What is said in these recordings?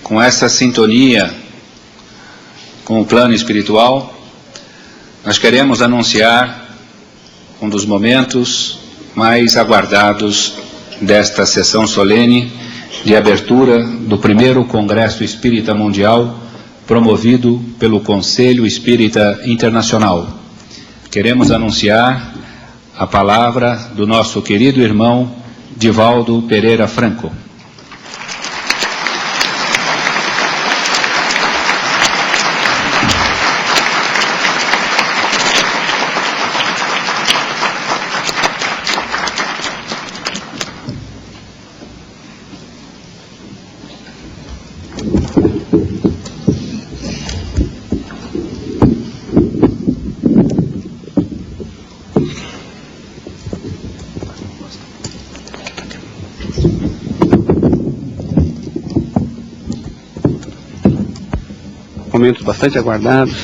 com essa sintonia com o plano espiritual, nós queremos anunciar um dos momentos mais aguardados desta sessão solene de abertura do primeiro Congresso Espírita Mundial, promovido pelo Conselho Espírita Internacional. Queremos anunciar a palavra do nosso querido irmão Divaldo Pereira Franco. Momentos bastante aguardados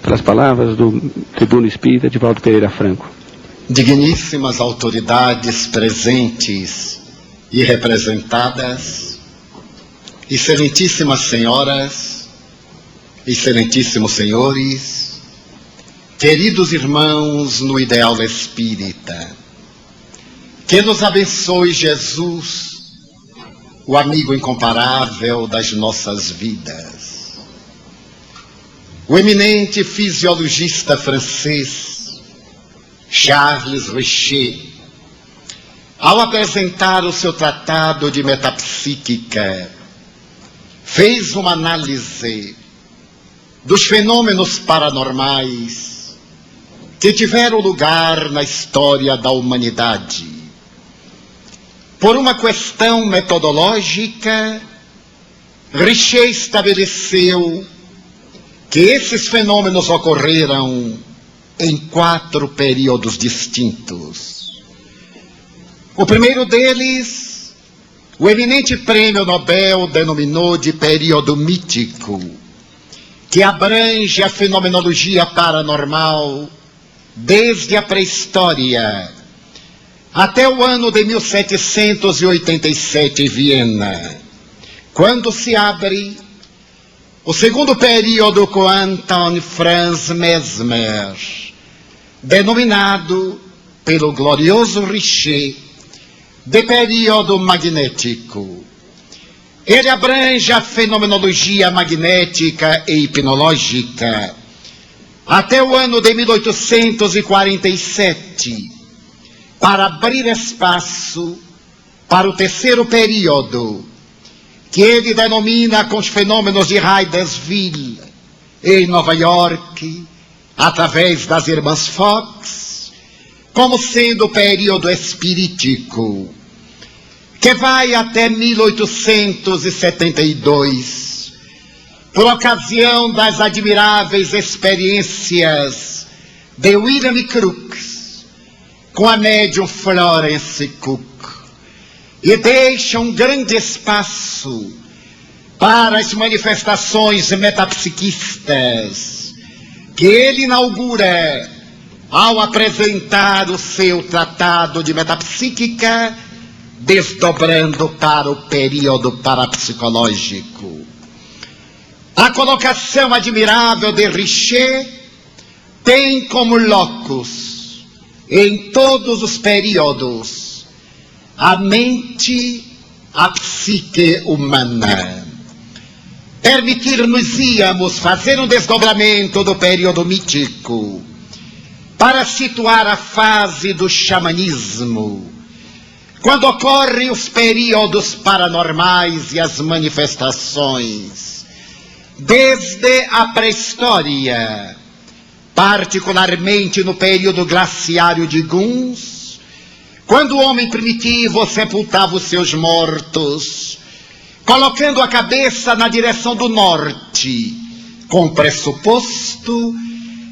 pelas palavras do tribuno espírita Divaldo Pereira Franco. Digníssimas autoridades presentes e representadas, excelentíssimas senhoras, excelentíssimos senhores, queridos irmãos no ideal espírita, que nos abençoe Jesus, o amigo incomparável das nossas vidas. O eminente fisiologista francês Charles Richer, ao apresentar o seu tratado de metapsíquica, fez uma análise dos fenômenos paranormais que tiveram lugar na história da humanidade. Por uma questão metodológica, Richer estabeleceu que esses fenômenos ocorreram em 4 períodos distintos. O primeiro deles, o eminente prêmio Nobel denominou de período mítico, que abrange a fenomenologia paranormal desde a pré-história até o ano de 1787 em Viena, quando se abre o segundo período com Anton Franz Mesmer, denominado pelo glorioso Richer de período magnético. Ele abrange a fenomenologia magnética e hipnológica até o ano de 1847, para abrir espaço para o terceiro período, que ele denomina com os fenômenos de Hydesville, em Nova York, através das irmãs Fox, como sendo o período espirítico, que vai até 1872, por ocasião das admiráveis experiências de William Crookes com a médium Florence Cook, e deixa um grande espaço para as manifestações metapsiquistas que ele inaugura ao apresentar o seu tratado de metapsíquica, desdobrando para o período parapsicológico. A colocação admirável de Richer tem como locus, em todos os períodos, a mente, a psique humana. Permitir-nos-íamos fazer um desdobramento do período mítico para situar a fase do xamanismo, quando ocorrem os períodos paranormais e as manifestações, desde a pré-história, particularmente no período glaciário de Guns, quando o homem primitivo sepultava os seus mortos, colocando a cabeça na direção do norte, com o pressuposto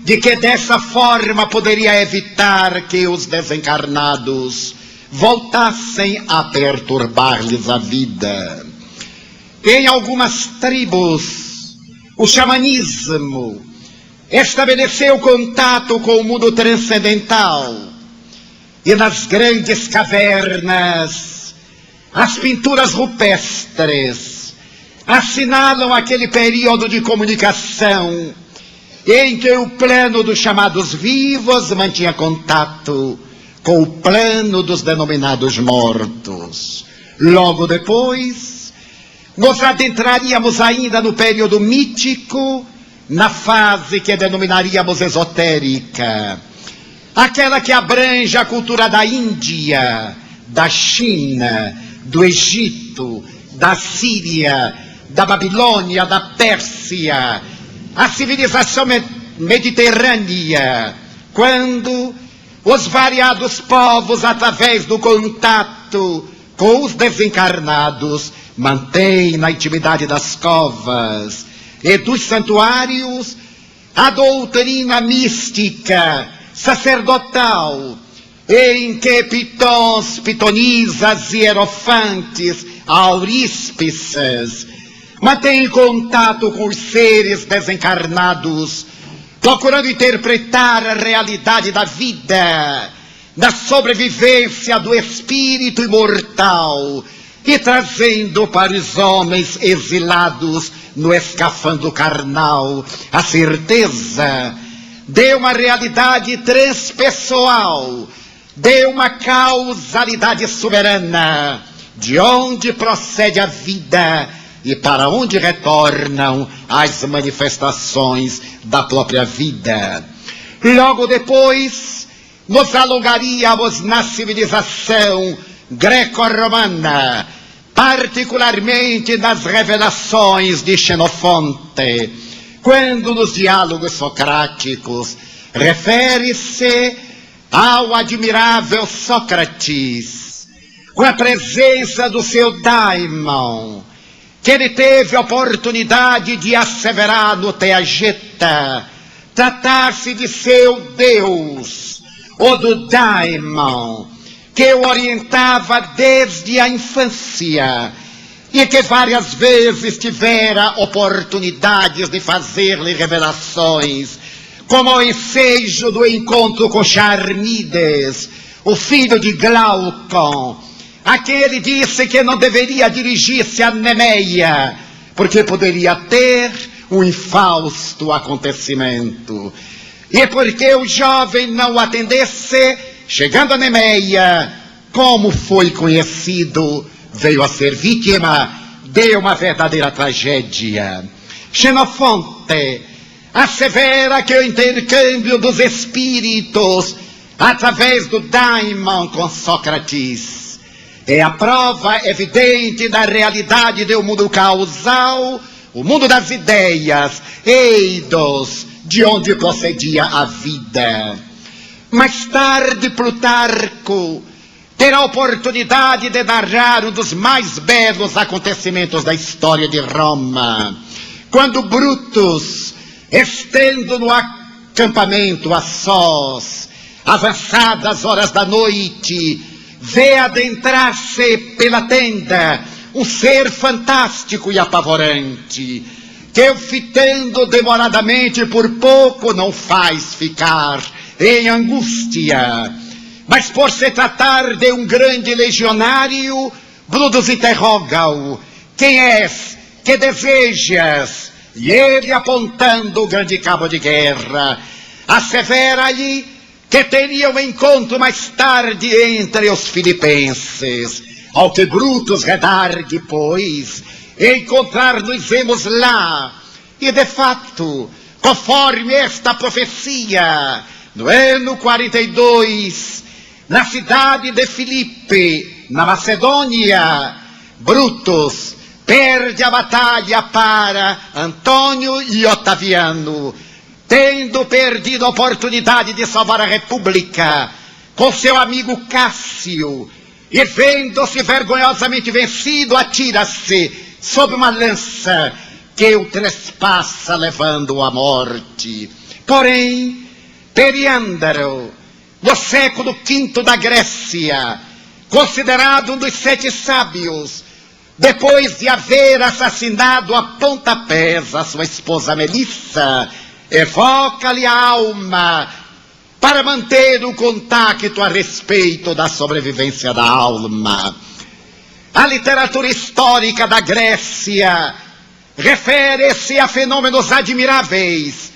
de que dessa forma poderia evitar que os desencarnados voltassem a perturbar-lhes a vida. Em algumas tribos, o xamanismo estabeleceu contato com o mundo transcendental, e nas grandes cavernas, as pinturas rupestres, assinalam aquele período de comunicação em que o plano dos chamados vivos mantinha contato com o plano dos denominados mortos. Logo depois, nós adentraríamos ainda no período mítico, na fase que denominaríamos esotérica, aquela que abrange a cultura da Índia, da China, do Egito, da Síria, da Babilônia, da Pérsia, a civilização mediterrânea, quando os variados povos, através do contato com os desencarnados, mantêm na intimidade das covas e dos santuários a doutrina mística, sacerdotal, em que pitons, pitonisas, hierofantes, auríspices mantém contato com os seres desencarnados, procurando interpretar a realidade da vida, da sobrevivência do espírito imortal e trazendo para os homens exilados no escafandro carnal a certeza de uma realidade transpessoal, de uma causalidade soberana, de onde procede a vida e para onde retornam as manifestações da própria vida. Logo depois, nos alongaríamos na civilização greco-romana, particularmente nas revelações de Xenofonte, quando nos diálogos socráticos refere-se ao admirável Sócrates, com a presença do seu daimon, que ele teve a oportunidade de asseverar no Teageta, tratar-se de seu Deus, ou do daimon, que o orientava desde a infância, e que várias vezes tivera oportunidades de fazer-lhe revelações, como o ensejo do encontro com Charmides, o filho de Glaucon, a quem ele disse que não deveria dirigir-se a Nemeia, porque poderia ter um infausto acontecimento. E porque o jovem não o atendesse, chegando a Nemeia, como foi conhecido, veio a ser vítima de uma verdadeira tragédia. Xenofonte assevera que o intercâmbio dos espíritos através do daimon com Sócrates é a prova evidente da realidade do mundo causal, o mundo das ideias, eidos, de onde procedia a vida. Mais tarde, Plutarco terá a oportunidade de narrar um dos mais belos acontecimentos da história de Roma, quando Brutus, estando no acampamento a sós, avançadas horas da noite, vê adentrar-se pela tenda um ser fantástico e apavorante, que, fitando demoradamente por pouco, não faz ficar em angústia. Mas por se tratar de um grande legionário, Brutus interroga-o: quem és? Que desejas? E ele, apontando o grande cabo de guerra, assevera-lhe que teria um encontro mais tarde entre os filipenses. Ao que Brutus redargue, pois, encontrar-nos-emos lá. E de fato, conforme esta profecia, no ano 42, na cidade de Filipe, na Macedônia, Brutus perde a batalha para Antônio e Otaviano, tendo perdido a oportunidade de salvar a República com seu amigo Cássio, e vendo-se vergonhosamente vencido, atira-se sob uma lança que o trespassa, levando-o à morte. Porém, Periândaro, no século V da Grécia, considerado um dos 7 sábios, depois de haver assassinado a pontapés a sua esposa Melissa, evoca-lhe a alma para manter o contato a respeito da sobrevivência da alma. A literatura histórica da Grécia refere-se a fenômenos admiráveis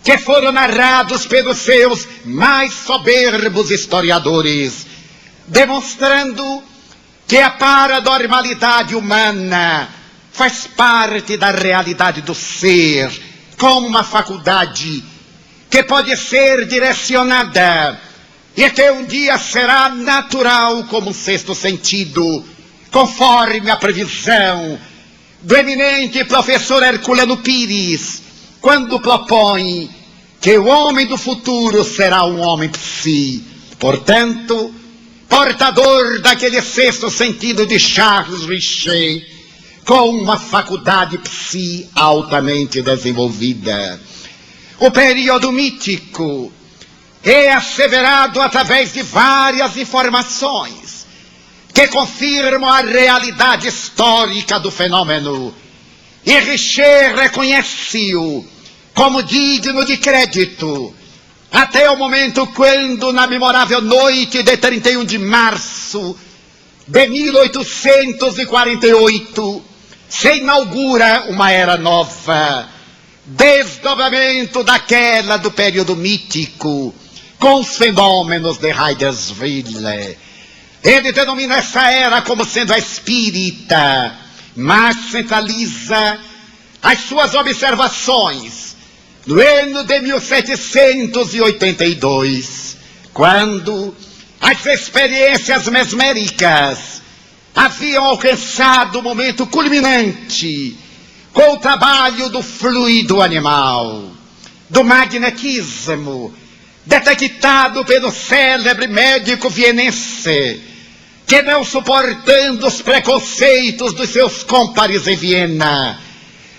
que foram narrados pelos seus mais soberbos historiadores, demonstrando que a paranormalidade humana faz parte da realidade do ser, como uma faculdade que pode ser direcionada e que um dia será natural como um sexto sentido, conforme a previsão do eminente professor Herculano Pires, quando propõe que o homem do futuro será um homem psi, portanto, portador daquele sexto sentido de Charles Richer, com uma faculdade psi altamente desenvolvida. O período mítico é asseverado através de várias informações que confirmam a realidade histórica do fenômeno, e Richer reconhece-o como digno de crédito, até o momento quando, na memorável noite de 31 de março de 1848, se inaugura uma era nova, desdobramento daquela do período mítico, com os fenômenos de Hydesville. Ele denomina essa era como sendo a espírita, mas centraliza as suas observações no ano de 1782, quando as experiências mesméricas haviam alcançado o momento culminante com o trabalho do fluido animal, do magnetismo, detectado pelo célebre médico vienense, que, não suportando os preconceitos dos seus cômpares em Viena,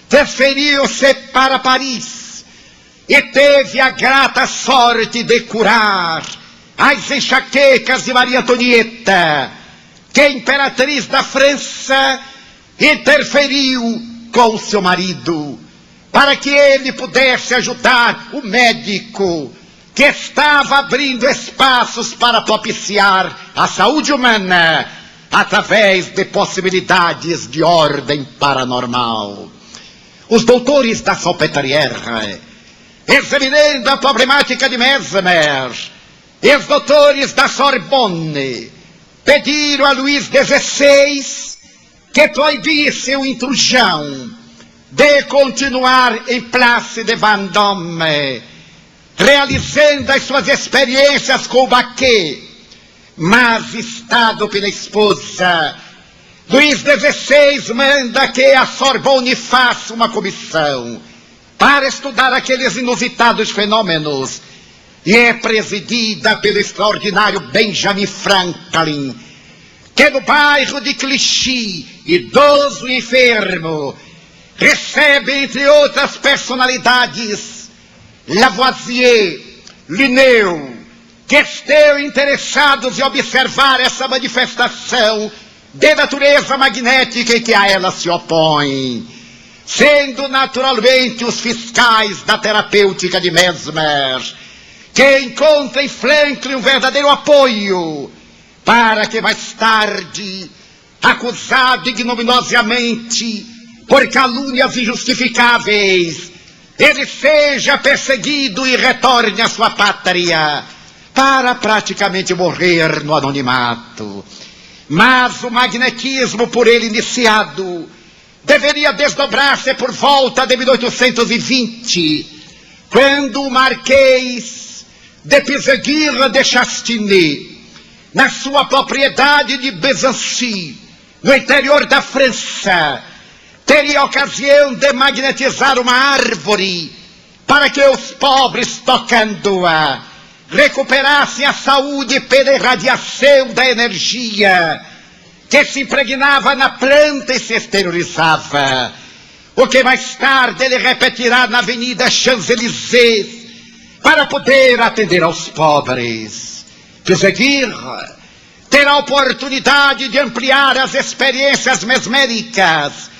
transferiu-se para Paris e teve a grata sorte de curar as enxaquecas de Maria Antonieta, que a imperatriz da França interferiu com seu marido, para que ele pudesse ajudar o médico que estava abrindo espaços para propiciar a saúde humana através de possibilidades de ordem paranormal. Os doutores da Salpêtrière, examinando a problemática de Mesmer, e os doutores da Sorbonne pediram a Luís XVI que proibisse o intrusão de continuar em Place de Vendôme, realizando as suas experiências com o Baquet, mas instado pela esposa, Luís XVI manda que a Sorbonne faça uma comissão para estudar aqueles inusitados fenômenos, e é presidida pelo extraordinário Benjamin Franklin, que no bairro de Clichy, idoso e enfermo, recebe, entre outras personalidades, Lavoisier, Linneu, que estão interessados em observar essa manifestação de natureza magnética em que a ela se opõe, sendo naturalmente os fiscais da terapêutica de Mesmer, que encontra em Franklin um verdadeiro apoio, para que mais tarde, acusado ignominiosamente por calúnias injustificáveis, ele seja perseguido e retorne à sua pátria, para praticamente morrer no anonimato. Mas o magnetismo por ele iniciado deveria desdobrar-se por volta de 1820, quando o Marquês de Piseguirre de Chastigny, na sua propriedade de Besançon, no interior da França, teria ocasião de magnetizar uma árvore para que os pobres, tocando-a, recuperassem a saúde pela irradiação da energia que se impregnava na planta e se exteriorizava, o que mais tarde ele repetirá na Avenida Champs-Élysées para poder atender aos pobres. Piseguirre terá a oportunidade de ampliar as experiências mesméricas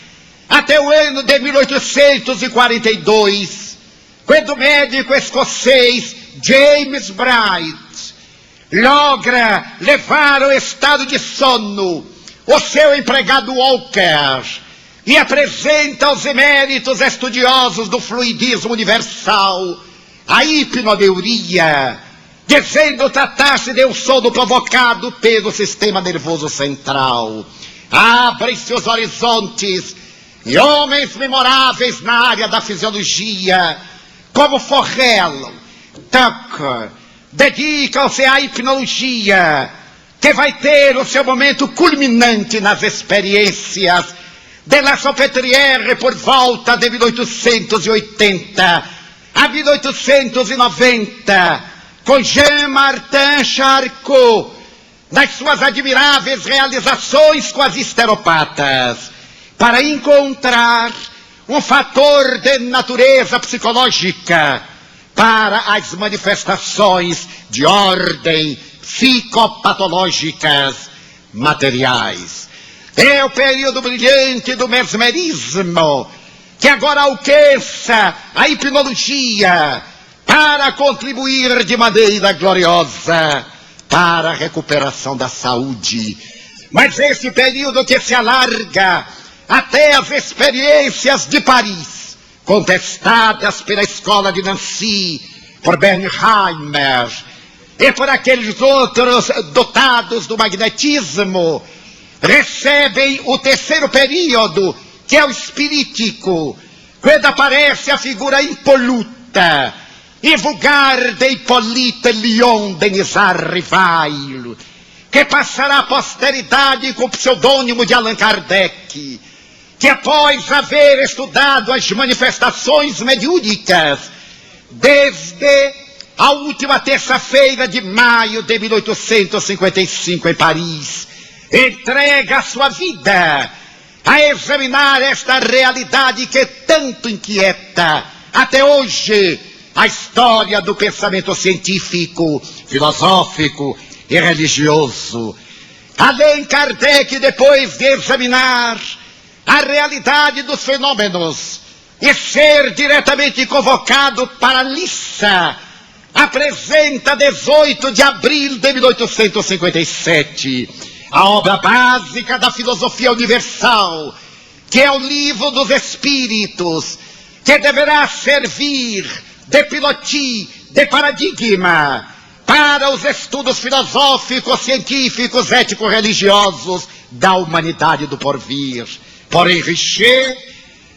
até o ano de 1842, quando o médico escocês James Bright logra levar ao estado de sono o seu empregado Walker, e apresenta aos eméritos estudiosos do fluidismo universal a hipnodeuria, dizendo tratar-se de um sono provocado pelo sistema nervoso central. Abrem-se os horizontes e homens memoráveis na área da fisiologia, como Forel, Tucker, dedicam-se à hipnologia, que vai ter o seu momento culminante nas experiências de La Salpêtrière por volta de 1880 a 1890, com Jean-Martin Charcot, nas suas admiráveis realizações com as esteropatas, para encontrar um fator de natureza psicológica para as manifestações de ordem psicopatológicas materiais. É o período brilhante do mesmerismo, que agora alcança a hipnologia para contribuir de maneira gloriosa para a recuperação da saúde. Mas esse período que se alarga até as experiências de Paris, contestadas pela escola de Nancy, por Bernheimer, e por aqueles outros dotados do magnetismo, recebem o terceiro período, que é o espirítico, quando aparece a figura impoluta e vulgar de Hippolyte Léon Denisard Rivail, que passará à posteridade com o pseudônimo de Allan Kardec, que após haver estudado as manifestações mediúnicas desde a última terça-feira de maio de 1855 em Paris, entrega a sua vida a examinar esta realidade que tanto inquieta até hoje a história do pensamento científico, filosófico e religioso. Allan Kardec, depois de examinar a realidade dos fenômenos e ser diretamente convocado para Lissa, apresenta 18 de abril de 1857 a obra básica da filosofia universal, que é o Livro dos Espíritos, que deverá servir de pilotis, de paradigma para os estudos filosóficos, científicos, ético-religiosos da humanidade do porvir. Porém, Richer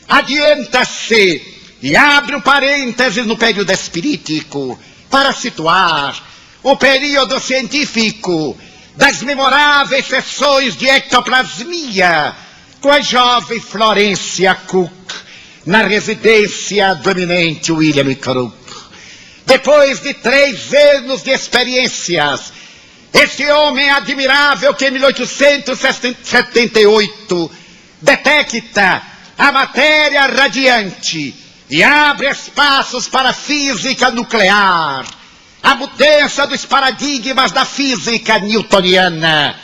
adianta-se e abre um parêntese no período espirítico para situar o período científico das memoráveis sessões de ectoplasmia com a jovem Florência Cook na residência do eminente William Crook. Depois de 3 anos de experiências, este homem admirável que em 1878 detecta a matéria radiante e abre espaços para a física nuclear, a mudança dos paradigmas da física newtoniana,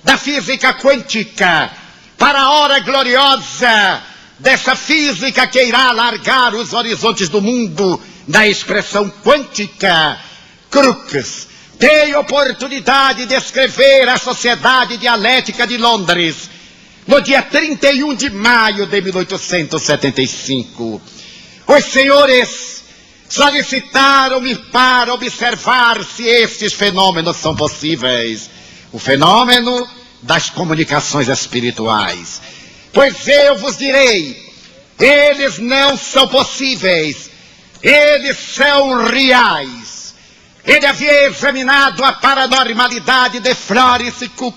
da física quântica, para a hora gloriosa dessa física que irá alargar os horizontes do mundo na expressão quântica. Crookes tem oportunidade de escrever a Sociedade Dialética de Londres no dia 31 de maio de 1875. Os senhores solicitaram-me para observar se estes fenômenos são possíveis. O fenômeno das comunicações espirituais. Pois eu vos direi, eles não são possíveis, eles são reais. Ele havia examinado a paranormalidade de Florence Cook,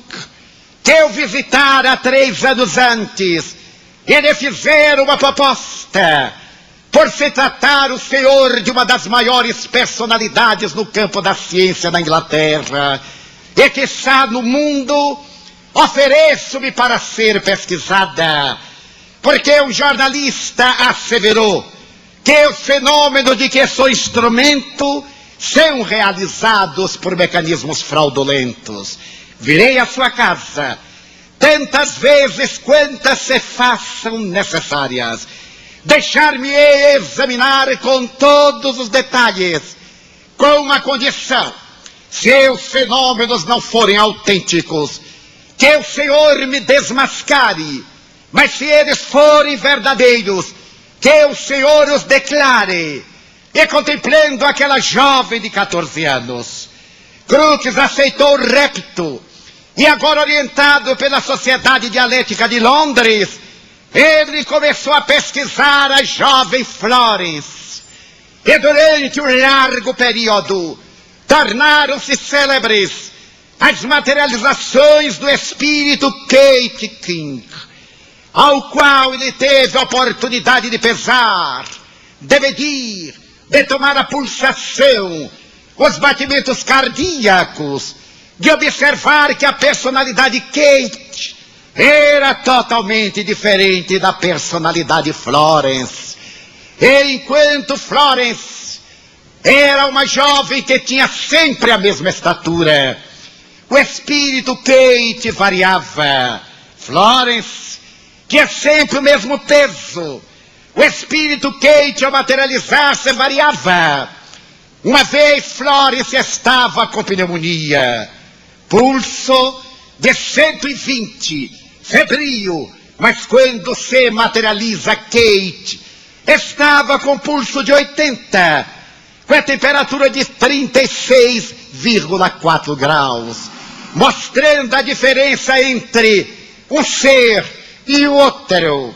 que eu visitara 3 anos antes. Ele fizeram uma proposta, por se tratar o senhor de uma das maiores personalidades no campo da ciência na Inglaterra, e que está no mundo, ofereço-me para ser pesquisada, porque um jornalista asseverou que os fenômenos de que sou instrumento são realizados por mecanismos fraudulentos. Virei à sua casa tantas vezes quantas se façam necessárias. Deixar-me-ei examinar com todos os detalhes, com uma condição: se os fenômenos não forem autênticos, que o Senhor me desmascare Mas se eles forem verdadeiros, que o Senhor os declare. E contemplando aquela jovem de 14 anos, Crookes aceitou o repto. E agora, orientado pela Sociedade Dialética de Londres, ele começou a pesquisar a jovem Florence. E durante um largo período, tornaram-se célebres as materializações do espírito Kate King, ao qual ele teve a oportunidade de pesar, de medir, de tomar a pulsação, os batimentos cardíacos, de observar que a personalidade Kate era totalmente diferente da personalidade Florence. E enquanto Florence era uma jovem que tinha sempre a mesma estatura, o espírito Kate variava. Florence tinha sempre o mesmo peso. O espírito Kate, ao materializar-se, variava. Uma vez Florence estava com pneumonia, pulso de 120, febril, mas quando se materializa Kate, estava com pulso de 80, com a temperatura de 36,4 graus, mostrando a diferença entre um ser e o outro.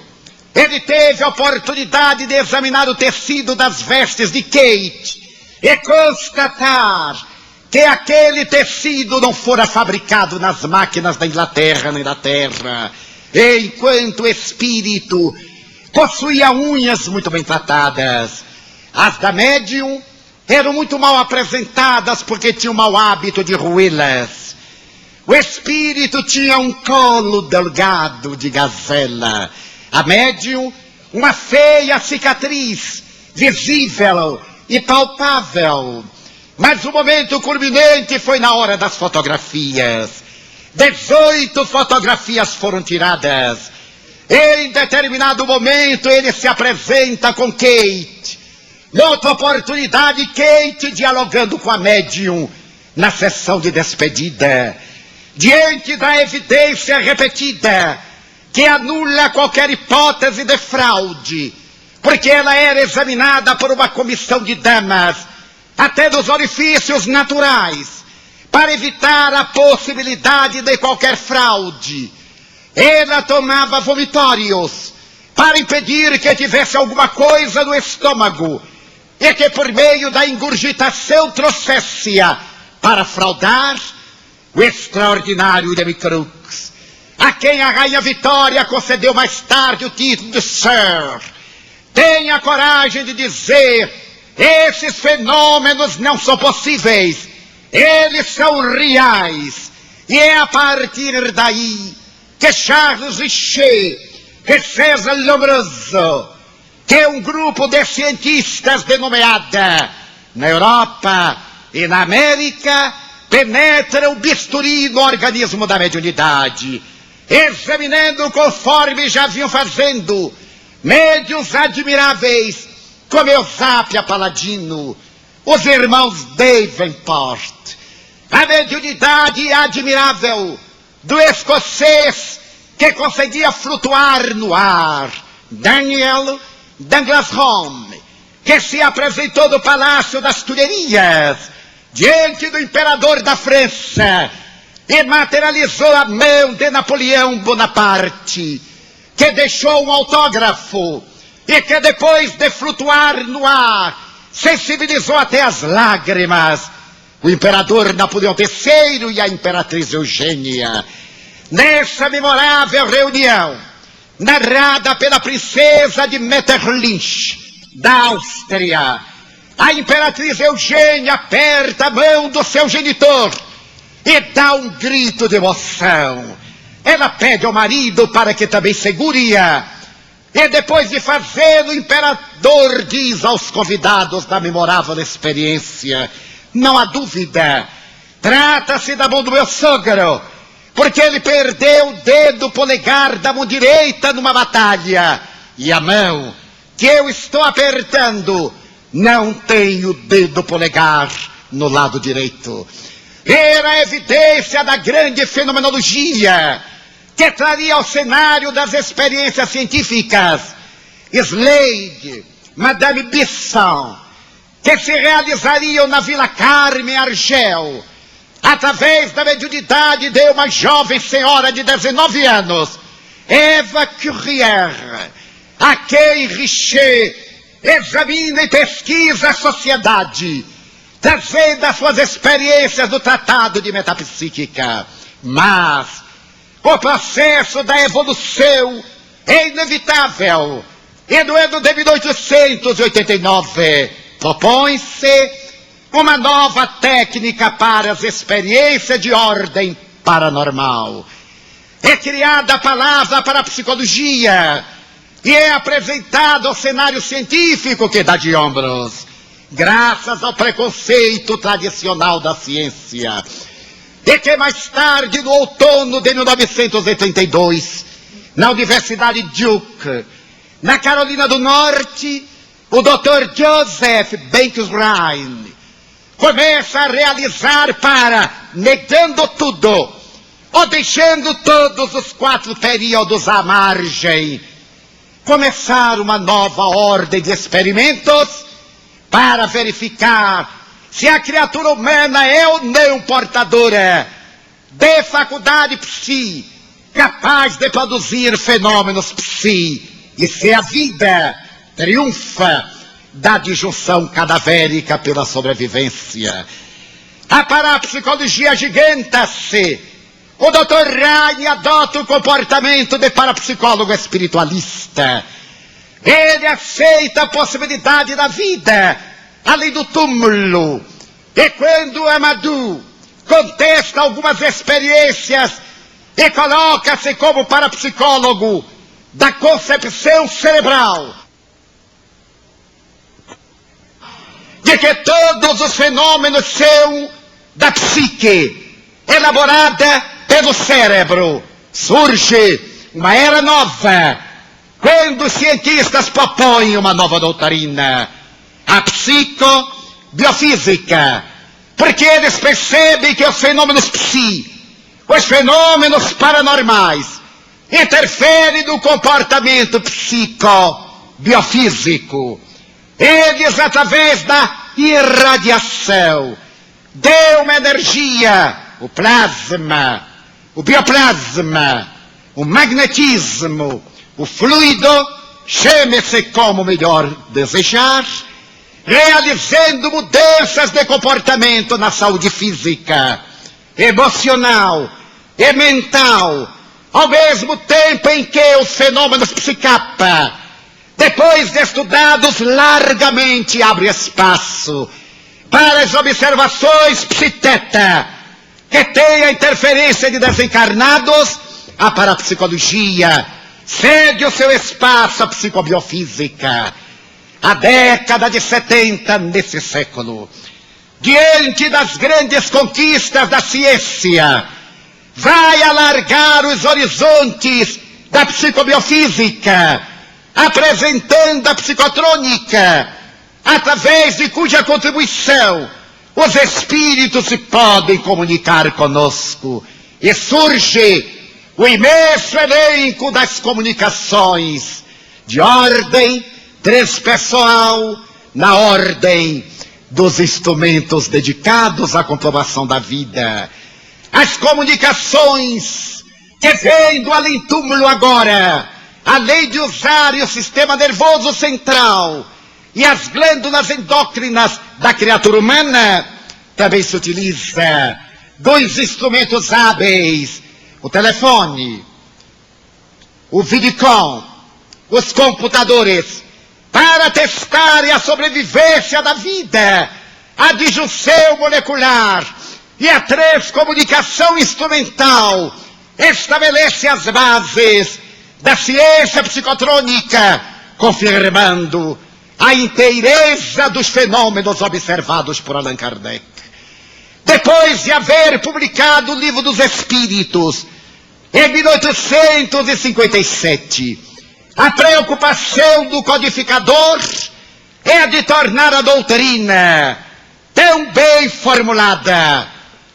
Ele teve a oportunidade de examinar o tecido das vestes de Kate e constatar que aquele tecido não fora fabricado nas máquinas da Inglaterra nem da Terra. Enquanto o espírito possuía unhas muito bem tratadas, as da médium eram muito mal apresentadas porque tinham o mau hábito de roê-las. O espírito tinha um colo delgado de gazela. A médium, uma feia cicatriz, visível e palpável. Mas o momento culminante foi na hora das fotografias. 18 fotografias foram tiradas. Em determinado momento ele se apresenta com Kate. Noutra oportunidade, Kate dialogando com a médium na sessão de despedida. Diante da evidência repetida, que anula qualquer hipótese de fraude, porque ela era examinada por uma comissão de damas, até dos orifícios naturais, para evitar a possibilidade de qualquer fraude. Ela tomava vomitórios, para impedir que tivesse alguma coisa no estômago, e que por meio da ingurgitação trouxesse-a para fraudar o extraordinário William Crookes, a quem a Rainha Vitória concedeu mais tarde o título de Sir. Tenha coragem de dizer: esses fenômenos não são possíveis, eles são reais. E é a partir daí que Charles Richer, que César Lombroso, que um grupo de cientistas denominada na Europa e na América penetra o bisturi no organismo da mediunidade, examinando conforme já vinham fazendo médiuns admiráveis como Eusápia Paladino, os irmãos Davenport, a mediunidade admirável do escocês que conseguia flutuar no ar, Daniel Douglas Home, que se apresentou no Palácio das Tulherias diante do imperador da França e materializou a mão de Napoleão Bonaparte, que deixou um autógrafo e que depois de flutuar no ar sensibilizou até as lágrimas o imperador Napoleão III e a imperatriz Eugênia. Nessa memorável reunião, narrada pela princesa de Metternich, da Áustria, a imperatriz Eugênia aperta a mão do seu genitor e dá um grito de emoção. Ela pede ao marido para que também segure-a. E depois de fazê-lo, o imperador diz aos convidados da memorável experiência: não há dúvida, trata-se da mão do meu sogro, porque ele perdeu o dedo polegar da mão direita numa batalha, e a mão que eu estou apertando não tem o dedo polegar no lado direito. Era a evidência da grande fenomenologia, que traria ao cenário das experiências científicas Slade, Madame Bisson, que se realizariam na Vila Carme, Argel, através da mediunidade de uma jovem senhora de 19 anos, Eva Currier, a quem Richer examina e pesquisa a sociedade, trazendo as suas experiências do Tratado de Metapsíquica. Mas o processo da evolução é inevitável, e no ano de 1889 propõe-se uma nova técnica para as experiências de ordem paranormal. É criada a palavra parapsicologia e é apresentada ao cenário científico que dá de ombros, graças ao preconceito tradicional da ciência. E que mais tarde, no outono de 1932, na Universidade Duke, na Carolina do Norte, o Dr. Joseph Banks-Rhine começa a realizar para, negando tudo, ou deixando todos os 4 períodos à margem, começar uma nova ordem de experimentos para verificar se a criatura humana é ou não portadora de faculdade psi, capaz de produzir fenômenos psi, e se a vida triunfa da disjunção cadavérica pela sobrevivência. A parapsicologia agiganta-se. O Dr. Rhine adota o comportamento de parapsicólogo espiritualista. Ele aceita a possibilidade da vida além do túmulo. E quando Amadou contesta algumas experiências e coloca-se como parapsicólogo da concepção cerebral, de que todos os fenômenos são da psique, elaborada pelo cérebro, surge uma era nova, quando os cientistas propõem uma nova doutrina, a psicobiofísica, porque eles percebem que os fenômenos psi, os fenômenos paranormais, interferem no comportamento psicobiofísico. Eles, através da irradiação, dão uma energia, o plasma, o bioplasma, o magnetismo, o fluido, chame-se como melhor desejar, realizando mudanças de comportamento na saúde física, emocional e mental, ao mesmo tempo em que os fenômenos psicapa, depois de estudados largamente, abrem espaço para as observações psiteta, que tem a interferência de desencarnados. A parapsicologia cede o seu espaço à psicobiofísica. A década de 70 nesse século, diante das grandes conquistas da ciência, vai alargar os horizontes da psicobiofísica, apresentando a psicotrônica, através de cuja contribuição os espíritos se podem comunicar conosco. E surge o imenso elenco das comunicações de ordem transpessoal, na ordem dos instrumentos dedicados à comprovação da vida. As comunicações que vêm do além-túmulo agora, além de usarem o sistema nervoso central e as glândulas endócrinas da criatura humana, também se utiliza dois instrumentos hábeis: o telefone, o videocom, os computadores, para testarem a sobrevivência da vida, a disjunção molecular e a transcomunicação instrumental. Estabelece as bases da ciência psicotrônica, confirmando a inteireza dos fenômenos observados por Allan Kardec. Depois de haver publicado o Livro dos Espíritos, em 1857, a preocupação do codificador é a de tornar a doutrina tão bem formulada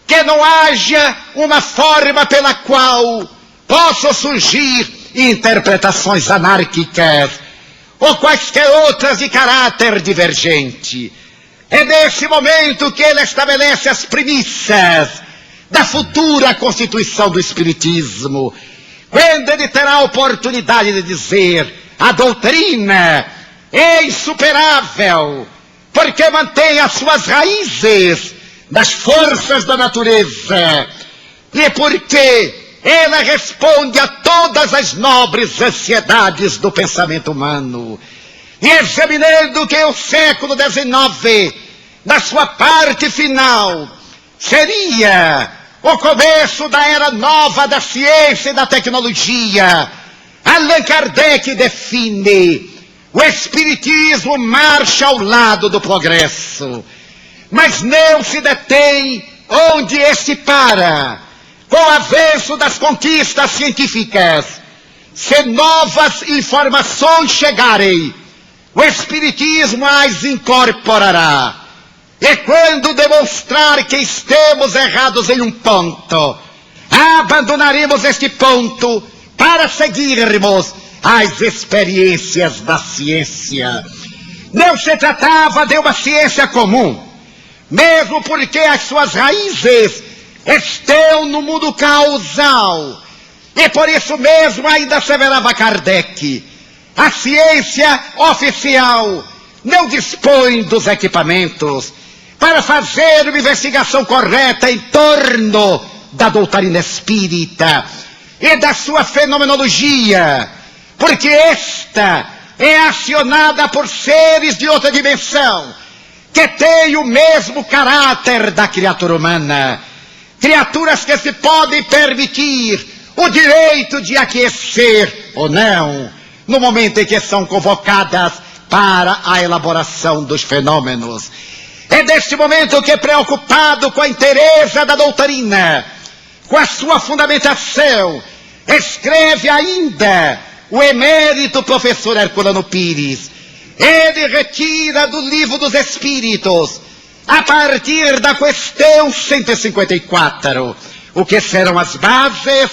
que não haja uma forma pela qual possam surgir interpretações anárquicas ou quaisquer outras de caráter divergente. É nesse momento que ele estabelece as premissas da futura constituição do Espiritismo, quando ele terá a oportunidade de dizer: a doutrina é insuperável, porque mantém as suas raízes nas forças da natureza, e porque ela responde a todas as nobres ansiedades do pensamento humano. E examinando que o século XIX, na sua parte final, seria o começo da era nova da ciência e da tecnologia, Allan Kardec define: o Espiritismo marcha ao lado do progresso, mas não se detém onde este para. Com o avanço das conquistas científicas, se novas informações chegarem, o Espiritismo as incorporará. E quando demonstrar que estamos errados em um ponto, abandonaremos este ponto para seguirmos as experiências da ciência. Não se tratava de uma ciência comum, mesmo porque as suas raízes estão no mundo causal. E por isso mesmo ainda asseverava Kardec: a ciência oficial não dispõe dos equipamentos para fazer uma investigação correta em torno da doutrina espírita e da sua fenomenologia, porque esta é acionada por seres de outra dimensão, que têm o mesmo caráter da criatura humana, criaturas que se podem permitir o direito de aquecer ou não, no momento em que são convocadas para a elaboração dos fenômenos. É neste momento que, preocupado com a inteireza da doutrina, com a sua fundamentação, escreve ainda o emérito professor Herculano Pires. Ele retira do Livro dos Espíritos, a partir da questão 154, o que serão as bases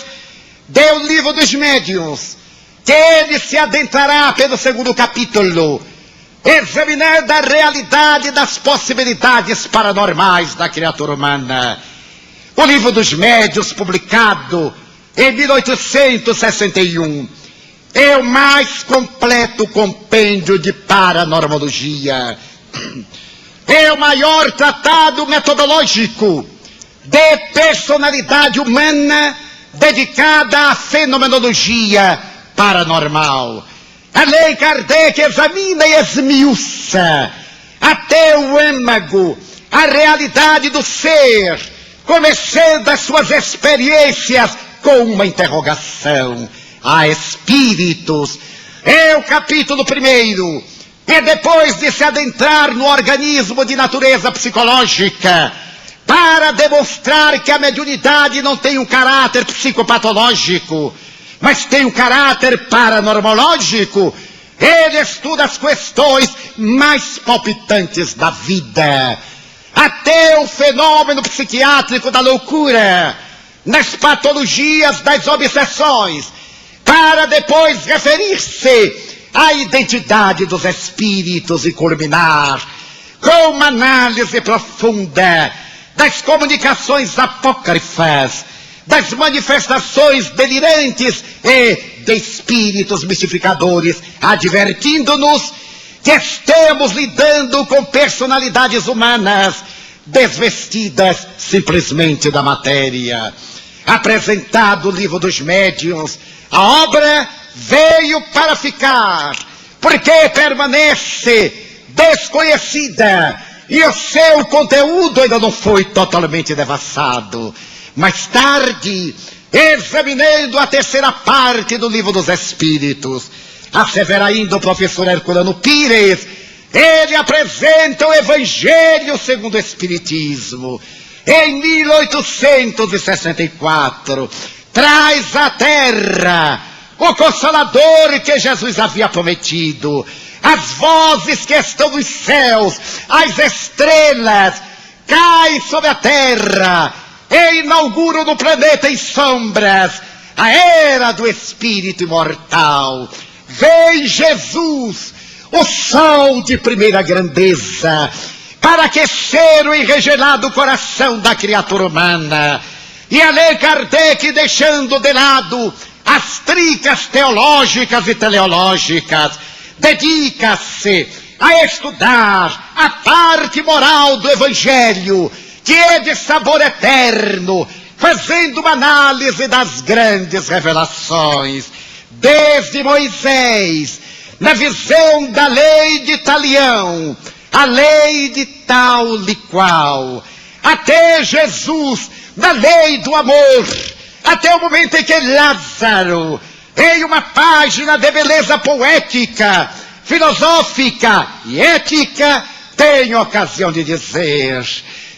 do Livro dos Médiuns, que ele se adentrará pelo segundo capítulo, examinando a realidade das possibilidades paranormais da criatura humana. O Livro dos Médiuns, publicado em 1861, é o mais completo compêndio de paranormologia. É o maior tratado metodológico de personalidade humana dedicada à fenomenologia paranormal. Allan Kardec examina e esmiuça até o âmago a realidade do ser, começando as suas experiências com uma interrogação: há espíritos? É o capítulo 1. E depois de se adentrar no organismo de natureza psicológica, para demonstrar que a mediunidade não tem um caráter psicopatológico, mas tem um caráter paranormológico, ele estuda as questões mais palpitantes da vida, até o fenômeno psiquiátrico da loucura, nas patologias das obsessões, para depois referir-se à identidade dos espíritos e culminar com uma análise profunda das comunicações apócrifas, das manifestações delirantes e de espíritos mistificadores, advertindo-nos que estamos lidando com personalidades humanas desvestidas simplesmente da matéria. Apresentado o Livro dos Médiuns, a obra veio para ficar, porque permanece desconhecida e o seu conteúdo ainda não foi totalmente devassado. Mais tarde, examinando a terceira parte do Livro dos Espíritos, assevera ainda o professor Herculano Pires, ele apresenta o Evangelho segundo o Espiritismo. Em 1864, traz à terra o Consolador que Jesus havia prometido. As vozes que estão nos céus, as estrelas, caem sobre a terra e inauguram no planeta em sombras a era do espírito imortal. Vem Jesus, o sol de primeira grandeza, para aquecer o enregelado coração da criatura humana. E Allan Kardec, deixando de lado as tricas teológicas e teleológicas, dedica-se a estudar a parte moral do Evangelho, que é de sabor eterno, fazendo uma análise das grandes revelações, desde Moisés, na visão da lei de Talião, a lei de tal e qual, até Jesus, na lei do amor, até o momento em que Lázaro, em uma página de beleza poética, filosófica e ética, tem ocasião de dizer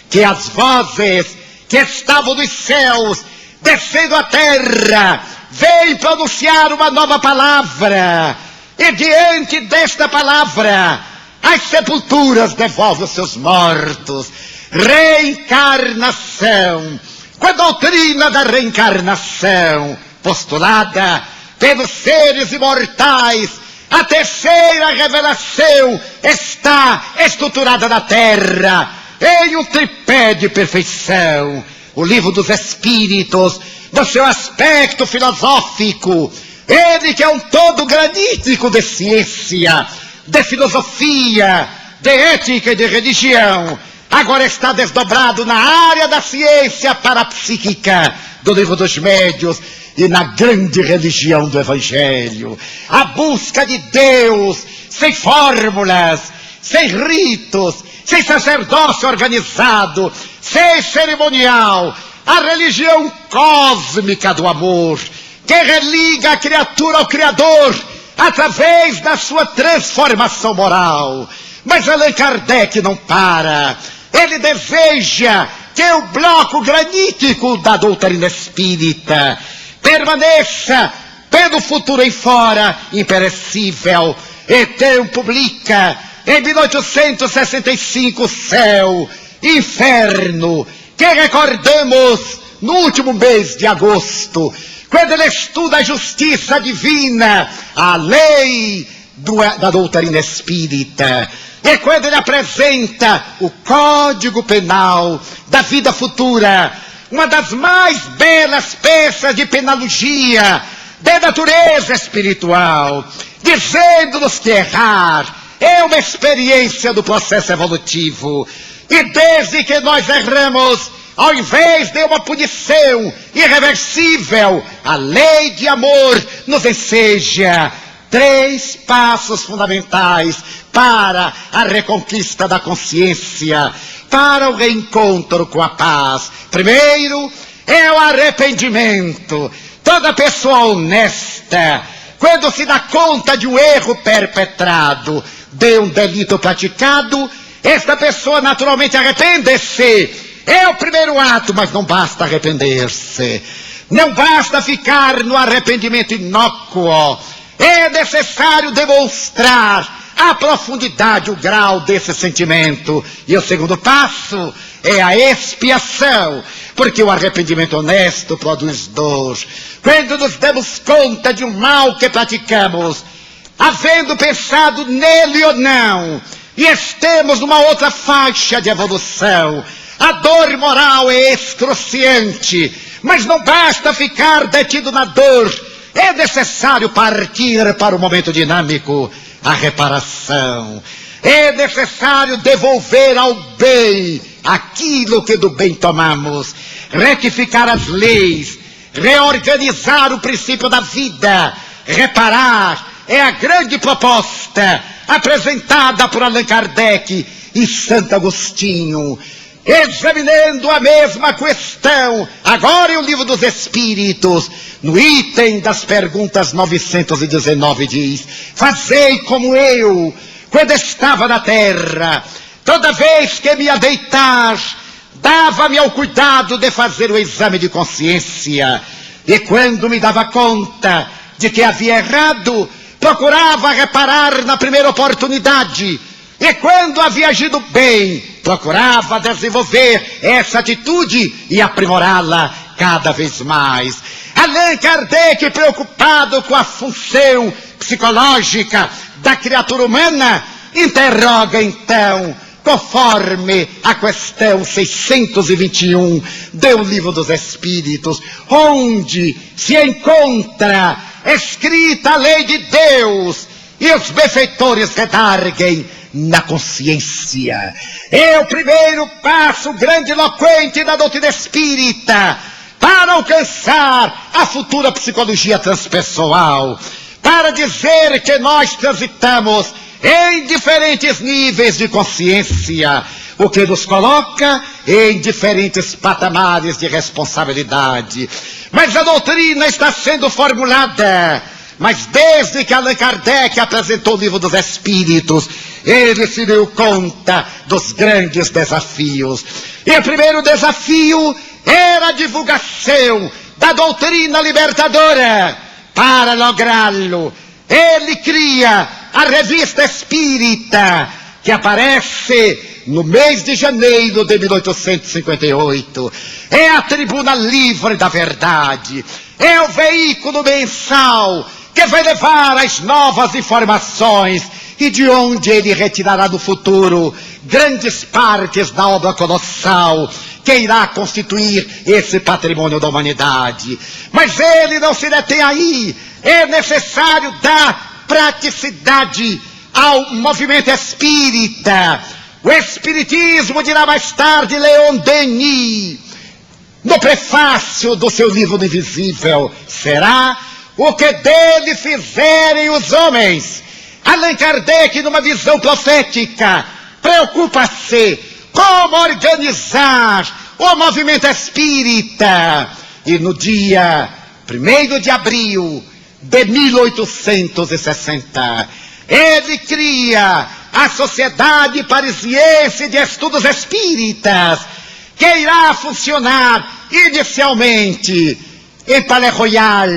que as vozes que estavam nos céus, descendo à terra, vêm pronunciar uma nova palavra, e diante desta palavra, as sepulturas devolvem os seus mortos. Reencarnação, com a doutrina da reencarnação, postulada pelos seres imortais, a terceira revelação está estruturada na terra, em um tripé de perfeição. O livro dos Espíritos, no seu aspecto filosófico, ele que é um todo granítico de ciência, de filosofia, de ética e de religião, agora está desdobrado na área da ciência parapsíquica do livro dos médiuns e na grande religião do Evangelho. A busca de Deus, sem fórmulas, sem ritos, sem sacerdócio organizado, sem cerimonial. A religião cósmica do amor, que religa a criatura ao Criador através da sua transformação moral. Mas Allan Kardec não para. Ele deseja que o bloco granítico da doutrina espírita permaneça pelo futuro em fora, imperecível. Então publica em 1865 Céu, Inferno, que recordamos no último mês de agosto, quando ele estuda a justiça divina, a lei da doutrina espírita. E quando ele apresenta o Código Penal da vida futura, uma das mais belas peças de penologia de natureza espiritual, dizendo-nos que errar é uma experiência do processo evolutivo. E desde que nós erramos, ao invés de uma punição irreversível, a lei de amor nos enseja 3 passos fundamentais para a reconquista da consciência, para o reencontro com a paz. Primeiro, é o arrependimento. Toda pessoa honesta, quando se dá conta de um erro perpetrado, de um delito praticado, esta pessoa naturalmente arrepende-se. É o primeiro ato, mas não basta arrepender-se. Não basta ficar no arrependimento inócuo. É necessário demonstrar a profundidade, o grau desse sentimento. E o segundo passo é a expiação, porque o arrependimento honesto produz dor. Quando nos damos conta de um mal que praticamos, havendo pensado nele ou não, e estamos numa outra faixa de evolução, a dor moral é excruciante, mas não basta ficar detido na dor. É necessário partir para o momento dinâmico, a reparação. É necessário devolver ao bem aquilo que do bem tomamos, retificar as leis, reorganizar o princípio da vida, reparar. É a grande proposta apresentada por Allan Kardec e Santo Agostinho. Examinando a mesma questão, agora em o Livro dos Espíritos, no item das perguntas 919 diz: fazei como eu, quando estava na terra, toda vez que me ia deitar, dava-me ao cuidado de fazer o exame de consciência, e quando me dava conta de que havia errado, procurava reparar na primeira oportunidade. E quando havia agido bem, procurava desenvolver essa atitude e aprimorá-la cada vez mais. Allan Kardec, preocupado com a função psicológica da criatura humana, interroga então, conforme a questão 621 do Livro dos Espíritos, onde se encontra escrita a lei de Deus, e os benfeitores redarguem na consciência. É o primeiro passo grandiloquente da doutrina espírita para alcançar a futura psicologia transpessoal, para dizer que nós transitamos em diferentes níveis de consciência, o que nos coloca em diferentes patamares de responsabilidade. Mas a doutrina está sendo formulada. Mas desde que Allan Kardec apresentou o Livro dos Espíritos, ele se deu conta dos grandes desafios. E o primeiro desafio era a divulgação da doutrina libertadora. Para lográ-lo, ele cria a Revista Espírita, que aparece no mês de janeiro de 1858. É a Tribuna Livre da Verdade. É o veículo mensal que vai levar as novas informações e de onde ele retirará no futuro grandes partes da obra colossal que irá constituir esse patrimônio da humanidade. Mas ele não se detém aí. É necessário dar praticidade ao movimento espírita. O Espiritismo, dirá mais tarde Leon Denis, no prefácio do seu livro Invisível, será o que dele fizerem os homens. Allan Kardec, numa visão profética, preocupa-se como organizar o movimento espírita. E no dia 1º de abril de 1860, ele cria a Sociedade Parisiense de Estudos Espíritas, que irá funcionar inicialmente em Palais Royal,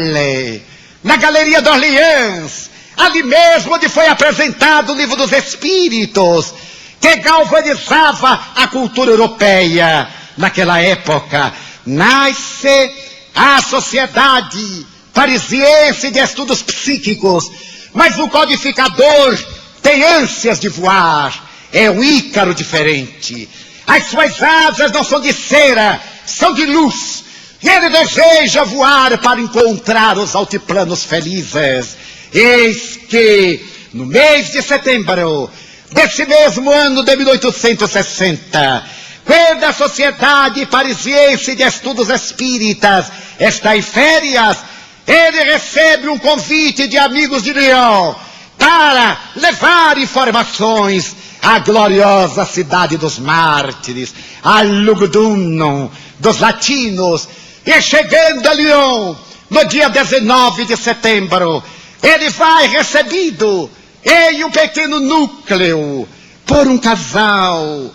na Galeria d'Orléans, ali mesmo onde foi apresentado o Livro dos Espíritos, que galvanizava a cultura europeia. Naquela época, nasce a Sociedade Parisiense de Estudos Psíquicos, mas o codificador tem ânsias de voar, é um Ícaro diferente. As suas asas não são de cera, são de luz. E ele deseja voar para encontrar os altiplanos felizes. Eis que, no mês de setembro desse mesmo ano de 1860, quando a Sociedade Parisiense de Estudos Espíritas está em férias, ele recebe um convite de amigos de Lyon para levar informações à gloriosa cidade dos mártires, a Lugdunum dos latinos. E chegando a Lyon, no dia 19 de setembro, ele vai recebido em um pequeno núcleo por um casal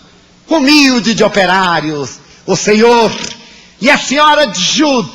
humilde de operários, o senhor e a senhora Jude,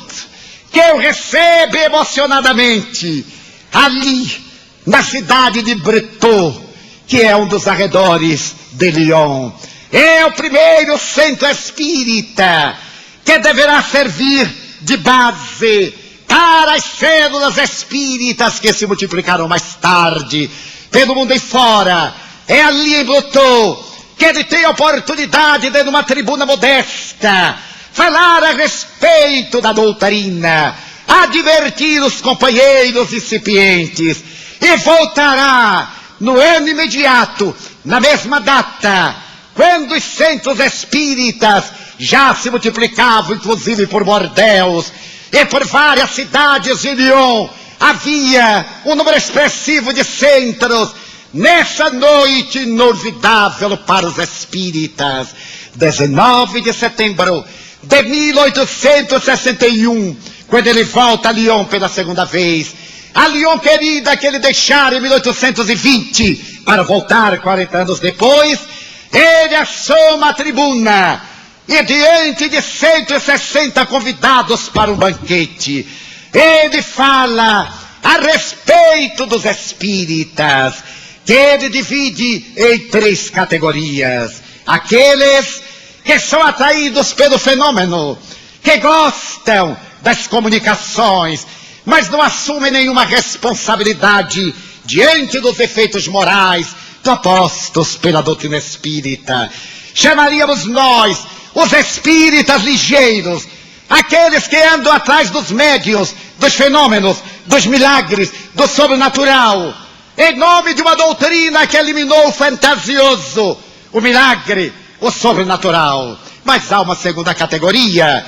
que o recebe emocionadamente ali na cidade de Breton, que é um dos arredores de Lyon. É o primeiro centro espírita que deverá servir de base para as células espíritas que se multiplicaram mais tarde pelo mundo em fora. É ali em Breton que ele tem a oportunidade de, numa tribuna modesta, falar a respeito da doutrina, advertir os companheiros incipientes, e voltará no ano imediato, na mesma data, quando os centros espíritas já se multiplicavam, inclusive por Bordeaux e por várias cidades de Lyon. Havia um número expressivo de centros. Nessa noite inolvidável para os espíritas, 19 de setembro de 1861, quando ele volta a Lyon pela segunda vez, a Lyon querida que ele deixara em 1820, para voltar 40 anos depois, ele assoma a tribuna, e diante de 160 convidados para um banquete, ele fala a respeito dos espíritas, que ele divide em 3 categorias: aqueles que são atraídos pelo fenômeno, que gostam das comunicações, mas não assumem nenhuma responsabilidade diante dos efeitos morais propostos pela doutrina espírita. Chamaríamos nós os espíritas ligeiros, aqueles que andam atrás dos médiuns, dos fenômenos, dos milagres, do sobrenatural, em nome de uma doutrina que eliminou o fantasioso, o milagre, o sobrenatural. Mas há uma segunda categoria,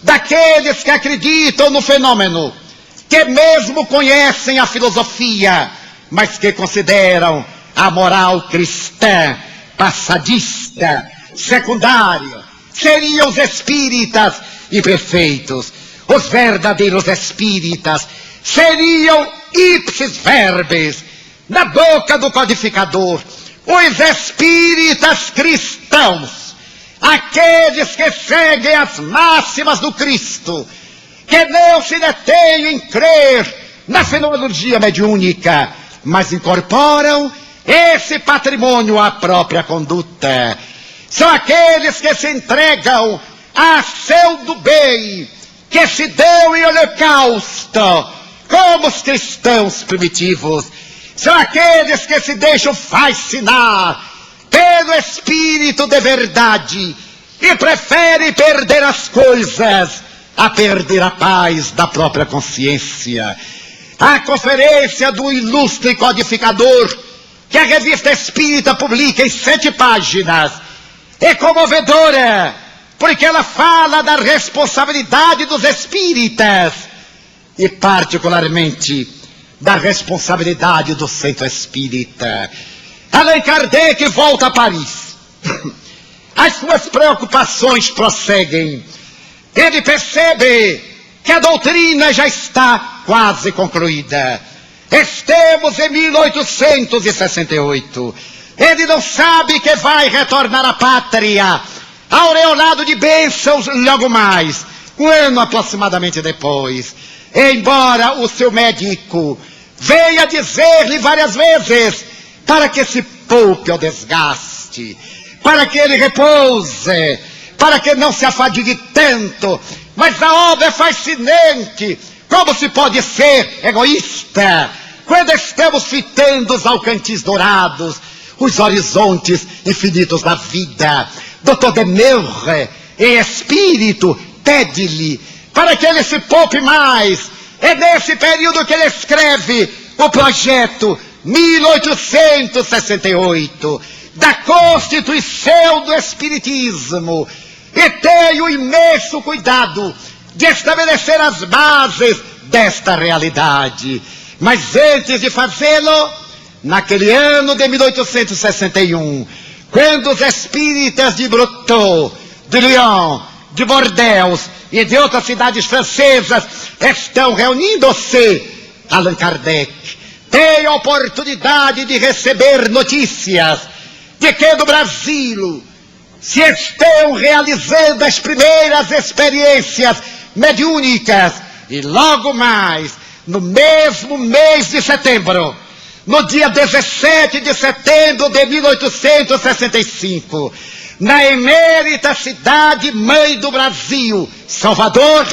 daqueles que acreditam no fenômeno, que mesmo conhecem a filosofia, mas que consideram a moral cristã passadista, secundária. Seriam os espíritas imperfeitos. Os verdadeiros espíritas seriam ipsis verbis, na boca do codificador, os espíritas cristãos, aqueles que seguem as máximas do Cristo, que não se detêm em crer na fenomenologia mediúnica, mas incorporam esse patrimônio à própria conduta. São aqueles que se entregam a seu do bem, que se dão em holocausto, como os cristãos primitivos. São aqueles que se deixam fascinar pelo espírito de verdade e preferem perder as coisas a perder a paz da própria consciência. A conferência do ilustre codificador, que a revista Espírita publica em 7 páginas, é comovedora, porque ela fala da responsabilidade dos espíritas, e particularmente da responsabilidade do centro espírita. Allan Kardec volta a Paris. As suas preocupações prosseguem. Ele percebe que a doutrina já está quase concluída. Estamos em 1868. Ele não sabe que vai retornar à pátria, aureolado de bênçãos logo mais, um ano aproximadamente depois. Embora o seu médico venha dizer-lhe várias vezes para que se poupe ao desgaste, para que ele repouse, para que não se afadigue tanto, mas a obra é fascinante. Como se pode ser egoísta quando estamos fitando os alcantis dourados, os horizontes infinitos da vida? Dr. Demeure, em espírito, pede-lhe para que ele se poupe mais. É nesse período que ele escreve o projeto 1868 da Constituição do Espiritismo, e tem o imenso cuidado de estabelecer as bases desta realidade. Mas antes de fazê-lo, naquele ano de 1861, quando os espíritas de Brutot, de Lyon, de Bordeaux e de outras cidades francesas estão reunindo-se, Allan Kardec tem a oportunidade de receber notícias de que no Brasil se estão realizando as primeiras experiências mediúnicas, e logo mais, no mesmo mês de setembro, no dia 17 de setembro de 1865, na emérita cidade mãe do Brasil, Salvador,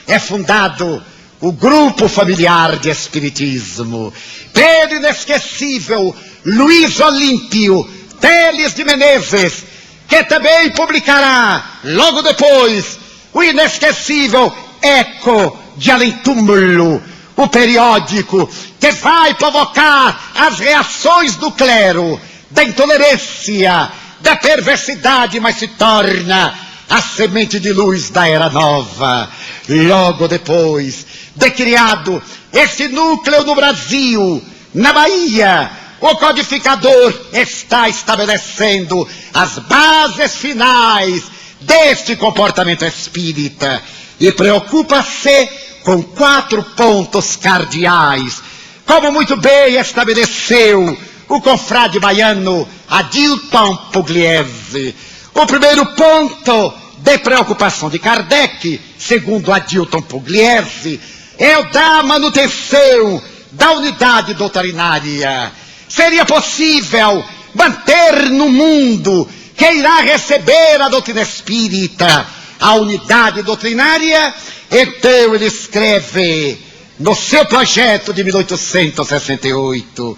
é fundado o Grupo Familiar de Espiritismo, pelo inesquecível Luiz Olímpio Teles de Menezes, que também publicará, logo depois, o inesquecível Eco de Além Túmulo, o periódico que vai provocar as reações do clero, da intolerância, da perversidade, mas se torna a semente de luz da Era Nova. Logo depois de criado esse núcleo no Brasil, na Bahia, o codificador está estabelecendo as bases finais deste comportamento espírita e preocupa-se com 4 pontos cardeais, como muito bem estabeleceu o confrade baiano Adilton Pugliese. O primeiro ponto de preocupação de Kardec, segundo Adilton Pugliese, é o da manutenção da unidade doutrinária. Seria possível manter no mundo que irá receber a doutrina espírita a unidade doutrinária Então ele escreve no seu projeto de 1868,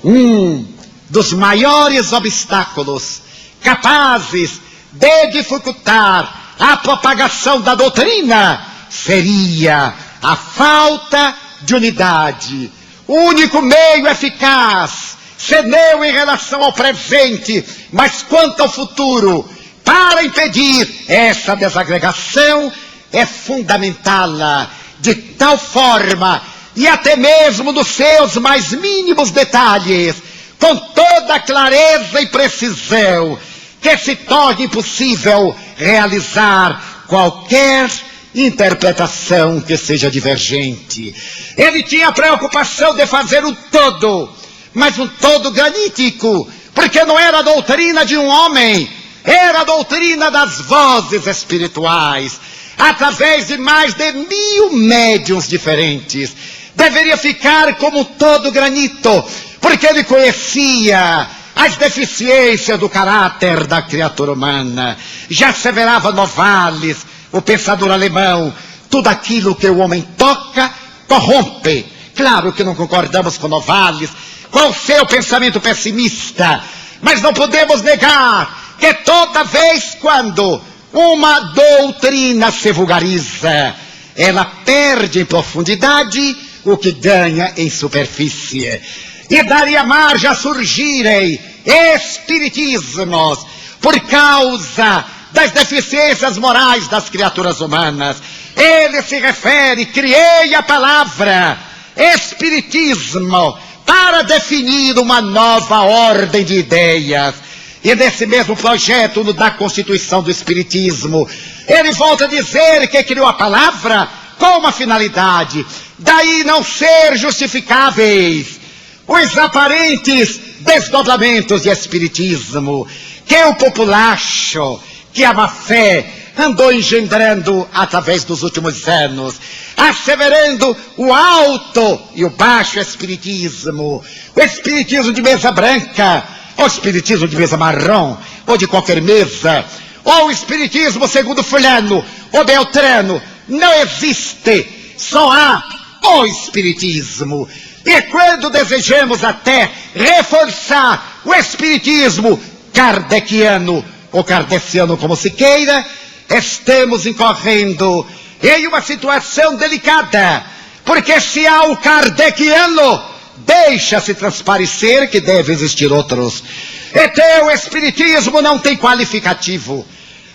um dos maiores obstáculos capazes de dificultar a propagação da doutrina seria a falta de unidade. O único meio eficaz, se não em relação ao presente, mas quanto ao futuro, para impedir essa desagregação, é fundamentá-la de tal forma, e até mesmo nos seus mais mínimos detalhes, com toda clareza e precisão, que se torne impossível realizar qualquer interpretação que seja divergente. Ele tinha a preocupação de fazer um todo, mas um todo granítico, porque não era a doutrina de um homem, era a doutrina das vozes espirituais, através de mais de 1000 médiuns diferentes. Deveria ficar como todo granito, porque ele conhecia as deficiências do caráter da criatura humana. Já asseverava Novalis, o pensador alemão, tudo aquilo que o homem toca, corrompe. Claro que não concordamos com Novalis, com o seu pensamento pessimista, mas não podemos negar que toda vez quando uma doutrina se vulgariza, ela perde em profundidade o que ganha em superfície. E daria margem a surgirem espiritismos por causa das deficiências morais das criaturas humanas. Ele se refere, criei a palavra espiritismo para definir uma nova ordem de ideias. E nesse mesmo projeto da Constituição do Espiritismo, ele volta a dizer que criou a palavra com uma finalidade, daí não ser justificáveis os aparentes desdobramentos de Espiritismo, que o populacho, que a má-fé andou engendrando através dos últimos anos, asseverando o alto e o baixo Espiritismo, o Espiritismo de mesa branca, ou Espiritismo de mesa marrom, ou de qualquer mesa, ou o Espiritismo segundo fulano, ou Beltrano. Não existe, só há o Espiritismo. E quando desejamos até reforçar o Espiritismo kardeciano, ou kardeciano como se queira, estamos incorrendo em uma situação delicada, porque se há o kardeciano, deixa-se transparecer que deve existir outros. Então o Espiritismo não tem qualificativo.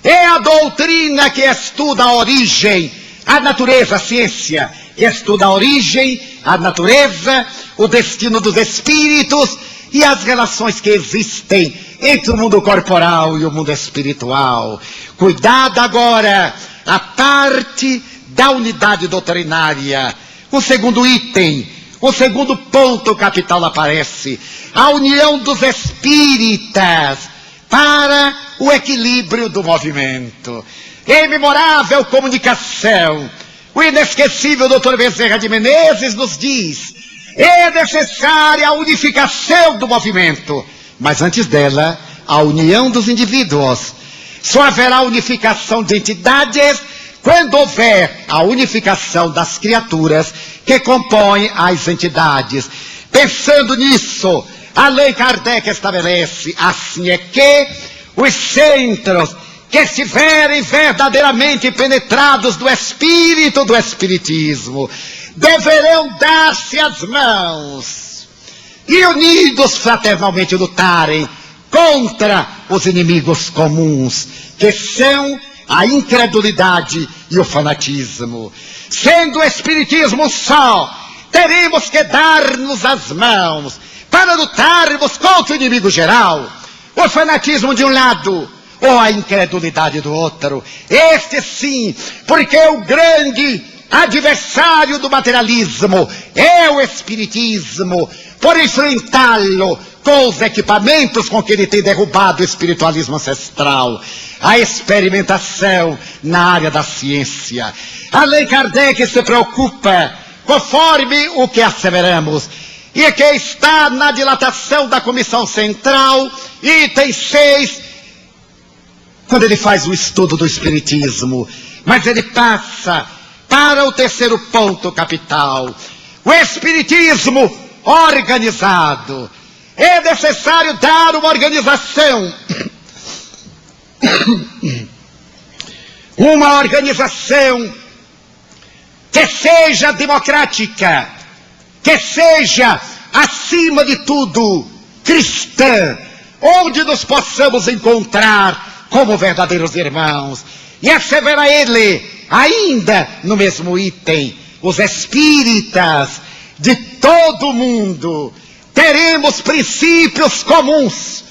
É a doutrina que estuda a origem, a natureza, a ciência, estuda a origem, a natureza, o destino dos espíritos e as relações que existem entre o mundo corporal e o mundo espiritual. Cuidado agora, a parte da unidade doutrinária. O segundo item, o segundo ponto capital aparece, a união dos espíritas para o equilíbrio do movimento. Em memorável comunicação, o inesquecível Dr. Bezerra de Menezes nos diz: é necessária a unificação do movimento, mas antes dela, a união dos indivíduos. Só haverá unificação de entidades quando houver a unificação das criaturas que compõem as entidades. Pensando nisso, Allan Kardec estabelece, assim é que os centros que estiverem verdadeiramente penetrados do espírito do espiritismo deverão dar-se as mãos e unidos fraternalmente lutarem contra os inimigos comuns, que são a incredulidade e o fanatismo. Sendo o espiritismo só, teremos que dar-nos as mãos para lutarmos contra o inimigo geral, o fanatismo de um lado, ou a incredulidade do outro. Este sim, porque o grande adversário do materialismo é o espiritismo, por enfrentá-lo com os equipamentos com que ele tem derrubado o espiritualismo ancestral, a experimentação na área da ciência. Allan Kardec se preocupa, conforme o que asseveramos, e que está na dilatação da Comissão Central, item 6, quando ele faz o estudo do espiritismo, mas ele passa para o terceiro ponto capital, o espiritismo organizado. É necessário dar uma organização, uma organização que seja democrática, que seja, acima de tudo, cristã, onde nos possamos encontrar como verdadeiros irmãos. E assevera ele, ainda no mesmo item, os espíritas de todo o mundo teremos princípios comuns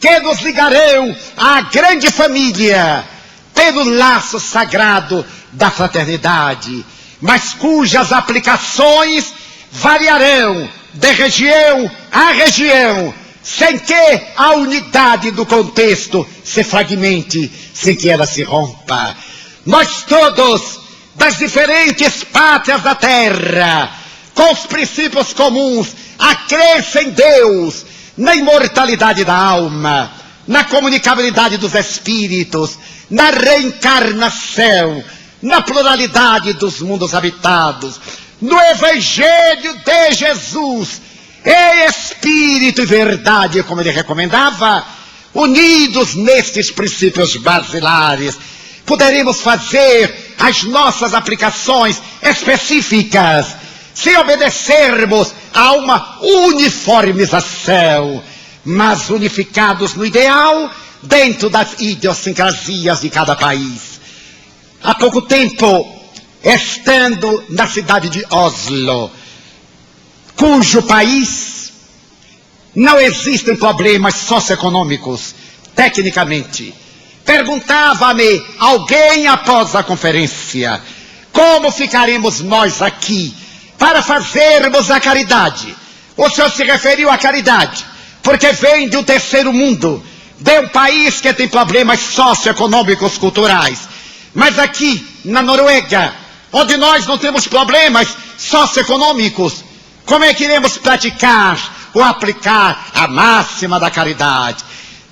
que nos ligarão à grande família pelo laço sagrado da fraternidade, mas cujas aplicações variarão de região a região, sem que a unidade do contexto se fragmente, sem que ela se rompa. Nós todos, das diferentes pátrias da terra, com os princípios comuns, a crença em Deus, na imortalidade da alma, na comunicabilidade dos espíritos, na reencarnação, na pluralidade dos mundos habitados, no Evangelho de Jesus, em espírito e verdade, como ele recomendava, unidos nestes princípios basilares, poderemos fazer as nossas aplicações específicas, se obedecermos a uma uniformização, mas unificados no ideal, dentro das idiosincrasias de cada país. Há pouco tempo, estando na cidade de Oslo, cujo país não existem problemas socioeconômicos, tecnicamente, perguntava-me alguém após a conferência, como ficaremos nós aqui para fazermos a caridade? O senhor se referiu à caridade, porque vem de um terceiro mundo, de um país que tem problemas socioeconômicos, culturais. Mas aqui, na Noruega, onde nós não temos problemas socioeconômicos, como é que iremos praticar ou aplicar a máxima da caridade?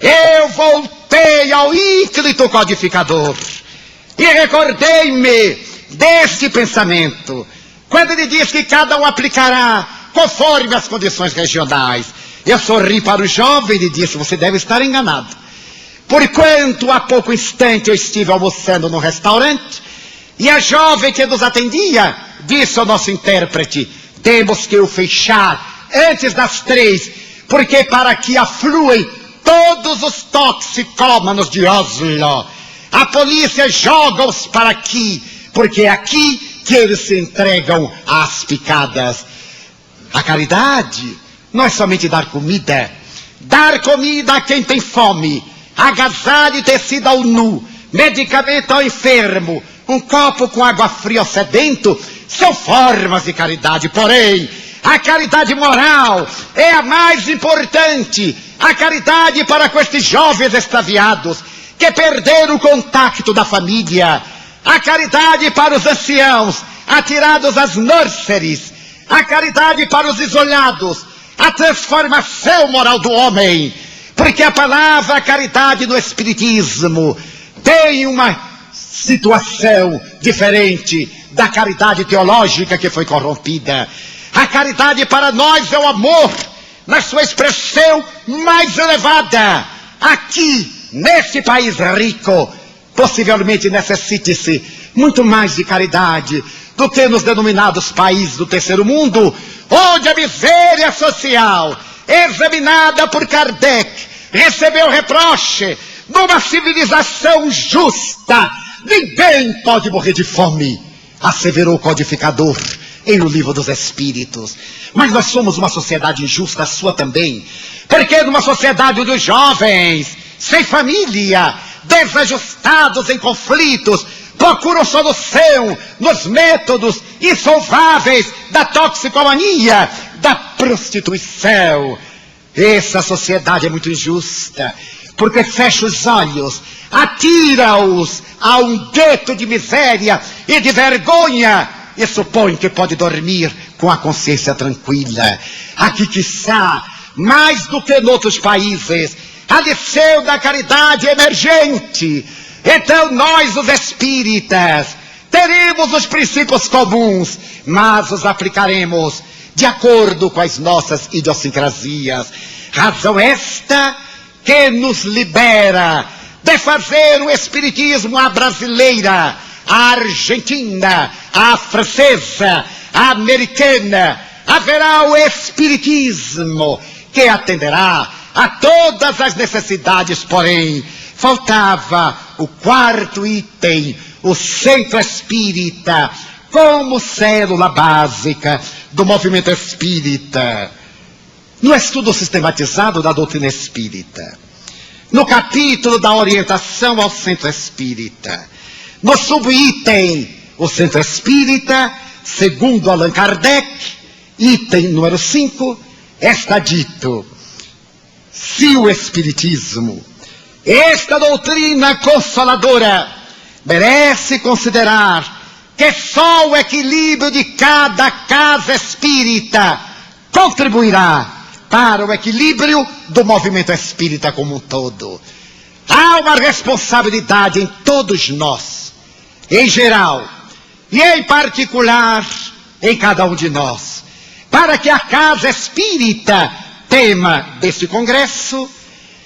Eu voltei ao ínclito codificador e recordei-me deste pensamento, quando ele diz que cada um aplicará conforme as condições regionais. Eu sorri para o jovem e disse: você deve estar enganado. Porquanto há pouco instante eu estive almoçando no restaurante e a jovem que nos atendia disse ao nosso intérprete: temos que o fechar antes das 3, porque para que afluem todos os toxicômanos de Oslo, a polícia joga-os para aqui, porque é aqui que eles se entregam às picadas. A caridade não é somente dar comida a quem tem fome, agasalho e tecido ao nu, medicamento ao enfermo, um copo com água fria ao sedento, são formas de caridade. Porém, a caridade moral é a mais importante, a caridade para com estes jovens extraviados, que perderam o contato da família, a caridade para os anciãos, atirados às nurseries, a caridade para os isolados, a transformação moral do homem, porque a palavra caridade no Espiritismo tem uma situação diferente da caridade teológica que foi corrompida. A caridade para nós é o amor na sua expressão mais elevada. Aqui, neste país rico, possivelmente necessite-se muito mais de caridade do que nos denominados países do terceiro mundo, onde a miséria social, examinada por Kardec, recebeu reproche. Numa civilização justa, ninguém pode morrer de fome, asseverou o codificador em O Livro dos Espíritos. Mas nós somos uma sociedade injusta, a sua também, porque numa sociedade onde os jovens, sem família, desajustados em conflitos, procuram solução nos métodos insolváveis da toxicomania, da prostituição. Essa sociedade é muito injusta, porque fecha os olhos, atira-os a um gueto de miséria e de vergonha, e supõe que pode dormir com a consciência tranquila. Aqui, quiçá, mais do que em outros países, a lição da caridade emergente. Então nós, os espíritas, Teremos os princípios comuns, mas os aplicaremos de acordo com as nossas idiosincrasias. Razão esta que nos libera de fazer o espiritismo à brasileira, à argentina, à francesa, à americana. Haverá o espiritismo que atenderá a todas as necessidades, porém, faltava o quarto item, o centro espírita, como célula básica do movimento espírita. No estudo sistematizado da doutrina espírita, no capítulo da orientação ao centro espírita, no subitem, o centro espírita, segundo Allan Kardec, item número 5, está dito: se o espiritismo, esta doutrina consoladora, merece considerar que só o equilíbrio de cada casa espírita contribuirá para o equilíbrio do movimento espírita como um todo. Há uma responsabilidade em todos nós, em geral, e em particular em cada um de nós, para que a casa espírita, tema deste congresso,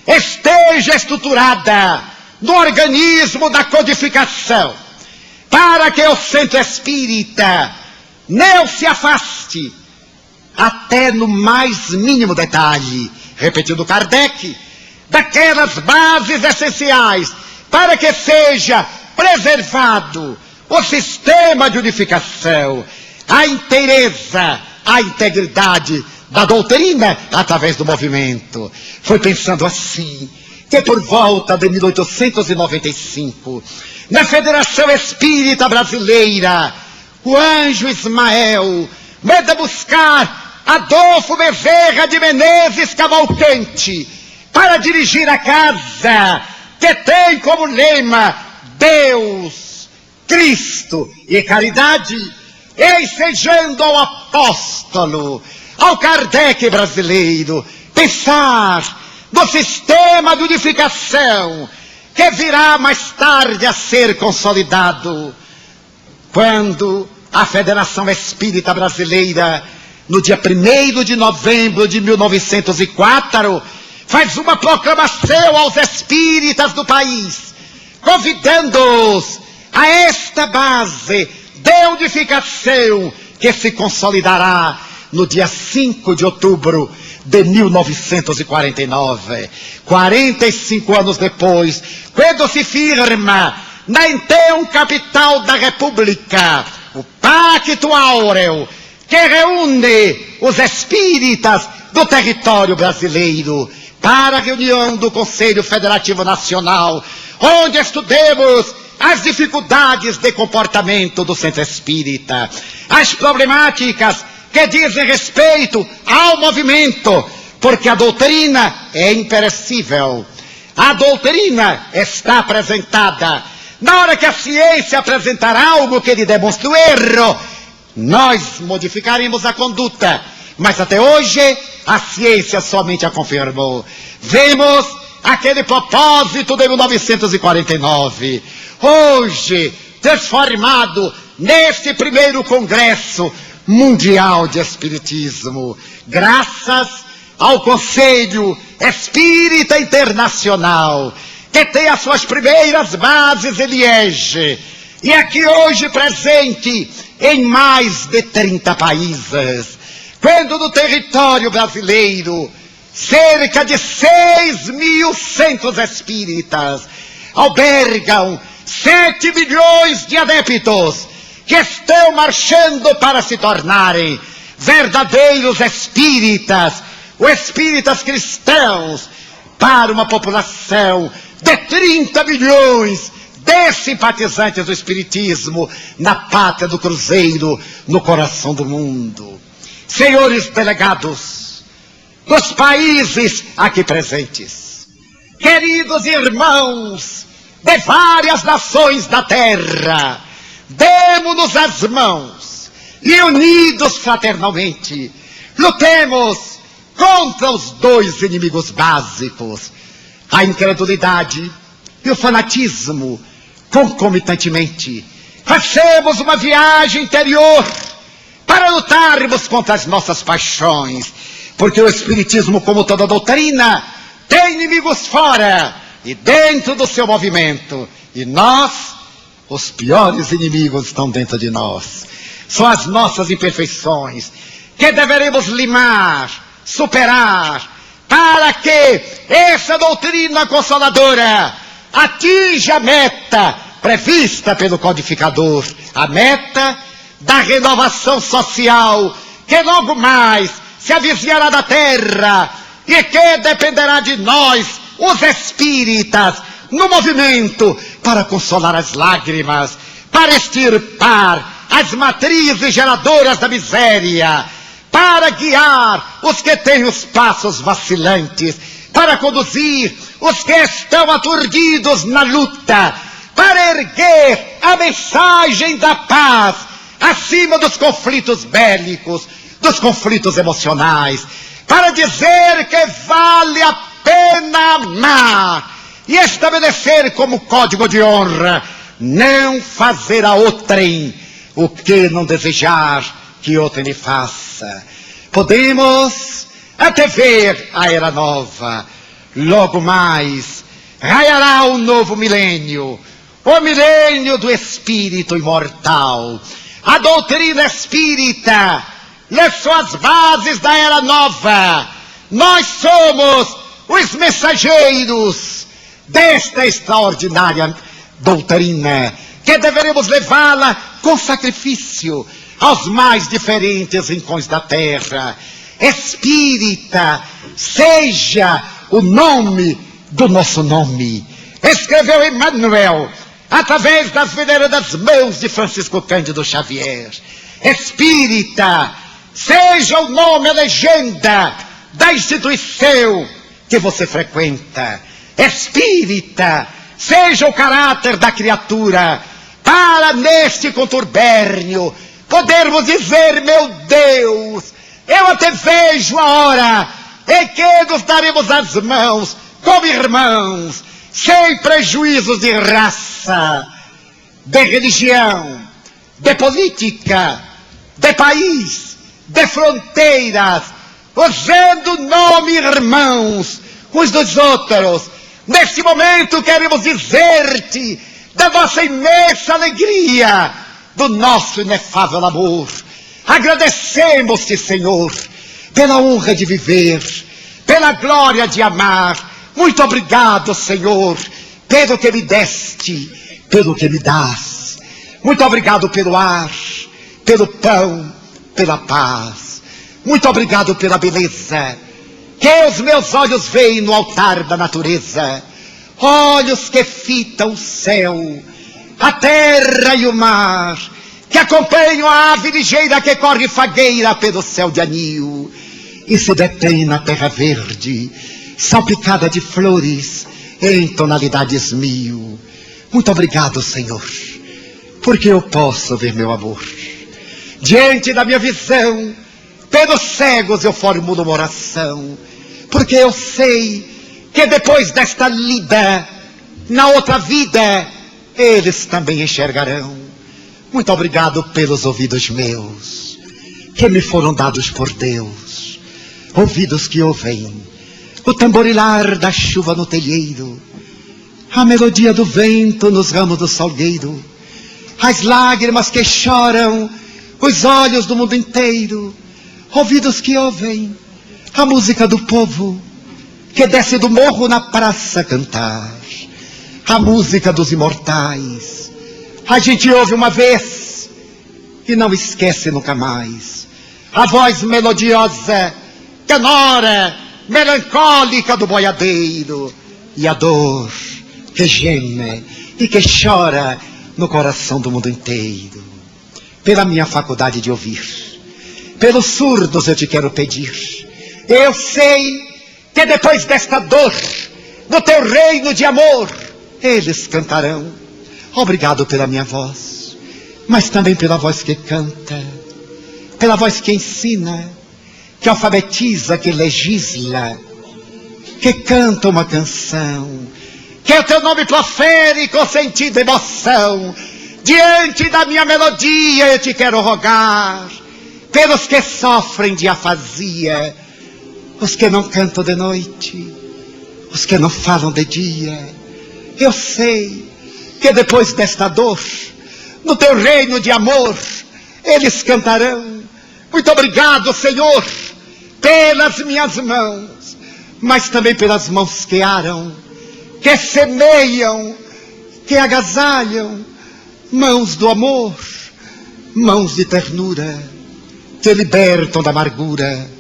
esteja estruturada no organismo da codificação, para que o centro espírita não se afaste, até no mais mínimo detalhe, repetindo Kardec, daquelas bases essenciais, para que seja preservado o sistema de unificação, a inteireza, a integridade da doutrina através do movimento. Foi pensando assim que por volta de 1895, na Federação Espírita Brasileira, o anjo Ismael manda buscar Adolfo Bezerra de Menezes Cavalcante para dirigir a casa que tem como lema Deus, Cristo e caridade, ensejando ao apóstolo, ao Kardec brasileiro, pensar no sistema de unificação que virá mais tarde a ser consolidado, quando a Federação Espírita Brasileira, no dia 1º de novembro de 1904, faz uma proclamação aos espíritas do país, convidando-os a esta base de unificação que se consolidará no dia 5 de outubro de 1949, 45 anos depois, quando se firma na então capital da República o Pacto Áureo, que reúne os espíritas do território brasileiro para a reunião do Conselho Federativo Nacional, onde estudemos as dificuldades de comportamento do centro espírita, as problemáticas que dizem respeito ao movimento, porque a doutrina é imperecível. A doutrina está apresentada. Na hora que a ciência apresentar algo que lhe demonstre o erro, nós modificaremos a conduta. Mas até hoje, a ciência somente a confirmou. Vemos aquele propósito de 1949. Hoje, transformado nesse primeiro Congresso Mundial de Espiritismo, graças ao Conselho Espírita Internacional, que tem as suas primeiras bases em Liege, e aqui hoje presente em mais de 30 países, quando no território brasileiro, cerca de 6.000 centros espíritas albergam 7 milhões de adeptos que estão marchando para se tornarem verdadeiros espíritas, ou espíritas cristãos, para uma população de 30 milhões de simpatizantes do espiritismo na pátria do Cruzeiro, no coração do mundo. Senhores delegados dos países aqui presentes, queridos irmãos de várias nações da terra, demo-nos as mãos e unidos fraternalmente, lutemos contra os dois inimigos básicos, a incredulidade e o fanatismo, concomitantemente, Façamos uma viagem interior para lutarmos contra as nossas paixões, porque o Espiritismo, como toda doutrina, tem inimigos fora e dentro do seu movimento. E nós, os piores inimigos estão dentro de nós. São as nossas imperfeições que deveremos limar, superar, para que essa doutrina consoladora atinja a meta prevista pelo codificador, a meta da renovação social, que logo mais se avizinhará da terra e que dependerá de nós, os espíritas, no movimento para consolar as lágrimas, para extirpar as matrizes geradoras da miséria, para guiar os que têm os passos vacilantes, para conduzir os que estão aturdidos na luta, para erguer a mensagem da paz acima dos conflitos bélicos, dos conflitos emocionais, para dizer que vale a pena amar e estabelecer como código de honra não fazer a outrem o que não desejar que outrem lhe faça. Podemos até ver a era nova. Logo mais raiará um novo milênio, o milênio do espírito imortal. A doutrina espírita lançou as bases da era nova. Nós somos os mensageiros desta extraordinária doutrina, que deveremos levá-la com sacrifício aos mais diferentes rincões da terra. Espírita, seja o nome do nosso nome. Escreveu Emmanuel, através das veneradas mãos de Francisco Cândido Xavier. Espírita, seja o nome, a legenda da instituição que você frequenta. Espírita, seja o caráter da criatura, para neste contubérnio podermos dizer: meu Deus, eu até vejo a hora em que nos daremos as mãos como irmãos, sem prejuízos de raça, de religião, de política, de país, de fronteiras, usando o nome irmãos uns dos outros. Neste momento queremos dizer-te da nossa imensa alegria, do nosso inefável amor. Agradecemos-te, Senhor, pela honra de viver, pela glória de amar. Muito obrigado, Senhor, pelo que me deste, pelo que me dás. Muito obrigado pelo ar, pelo pão, pela paz. Muito obrigado pela beleza que os meus olhos veem no altar da natureza. Olhos que fitam o céu, a terra e o mar, que acompanham a ave ligeira que corre fagueira pelo céu de anil e se detém na terra verde, salpicada de flores em tonalidades mil. Muito obrigado, Senhor, porque eu posso ver meu amor. Diante da minha visão, pelos cegos eu formulo uma oração, porque eu sei que depois desta lida, na outra vida, eles também enxergarão. Muito obrigado pelos ouvidos meus, que me foram dados por Deus, ouvidos que ouvem o tamborilar da chuva no telheiro, a melodia do vento nos ramos do salgueiro, as lágrimas que choram os olhos do mundo inteiro, ouvidos que ouvem a música do povo que desce do morro na praça cantar, a música dos imortais. A gente ouve uma vez e não esquece nunca mais. A voz melodiosa, canora, melancólica do boiadeiro, e a dor que geme e que chora no coração do mundo inteiro. Pela minha faculdade de ouvir, pelos surdos eu te quero pedir. Eu sei que depois desta dor, no teu reino de amor, eles cantarão. Obrigado pela minha voz, mas também pela voz que canta, pela voz que ensina, que alfabetiza, que legisla, que canta uma canção, que o teu nome profere com sentido e emoção, diante da minha melodia eu te quero rogar, pelos que sofrem de afasia, os que não cantam de noite, os que não falam de dia. Eu sei que depois desta dor, no teu reino de amor, eles cantarão. Muito obrigado, Senhor, pelas minhas mãos, mas também pelas mãos que aram, que semeiam, que agasalham, mãos do amor, mãos de ternura, que libertam da amargura,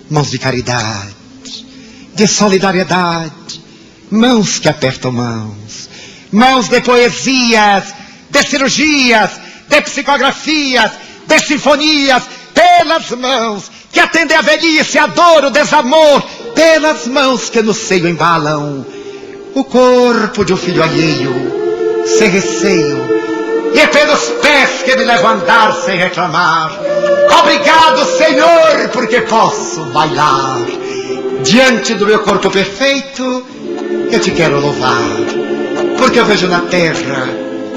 mãos de caridade, de solidariedade, mãos que apertam mãos, mãos de poesias, de cirurgias, de psicografias, de sinfonias, pelas mãos que atendem a velhice, a dor, o desamor, pelas mãos que no seio embalam o corpo de um filho alheio, sem receio, e pelos pés que me levam a andar sem reclamar. Obrigado, Senhor, porque posso bailar. Diante do meu corpo perfeito, eu te quero louvar, porque eu vejo na terra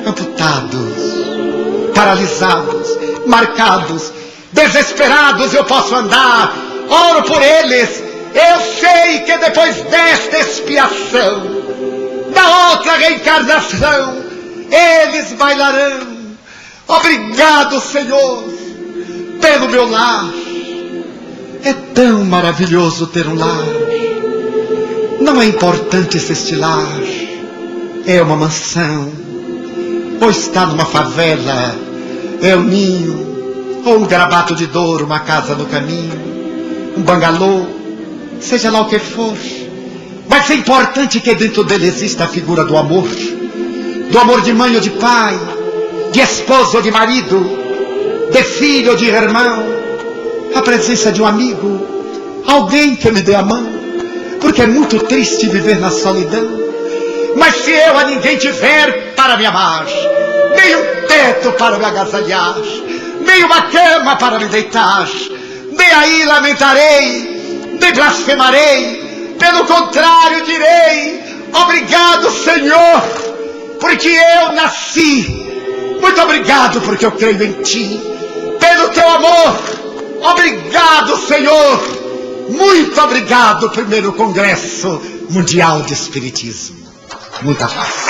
amputados, paralisados, marcados, desesperados. Eu posso andar, oro por eles. Eu sei que depois desta expiação, da outra reencarnação, eles bailarão. Obrigado, Senhor, pelo meu lar. É tão maravilhoso ter um lar. Não é importante se este lar é uma mansão, ou está numa favela, é um ninho, ou um garabato de Douro, uma casa no caminho, um bangalô, seja lá o que for. Mas é importante que dentro dele exista a figura do amor de mãe ou de pai, de esposo ou de marido, de filho ou de irmão, a presença de um amigo, alguém que me dê a mão, porque é muito triste viver na solidão. Mas se eu a ninguém tiver para me amar, nem um teto para me agasalhar, nem uma cama para me deitar, nem aí lamentarei, nem blasfemarei, pelo contrário direi: obrigado, Senhor, porque eu nasci. Muito obrigado porque eu creio em Ti, pelo Teu amor. Obrigado, Senhor. Muito obrigado, primeiro Congresso Mundial de Espiritismo. Muita paz.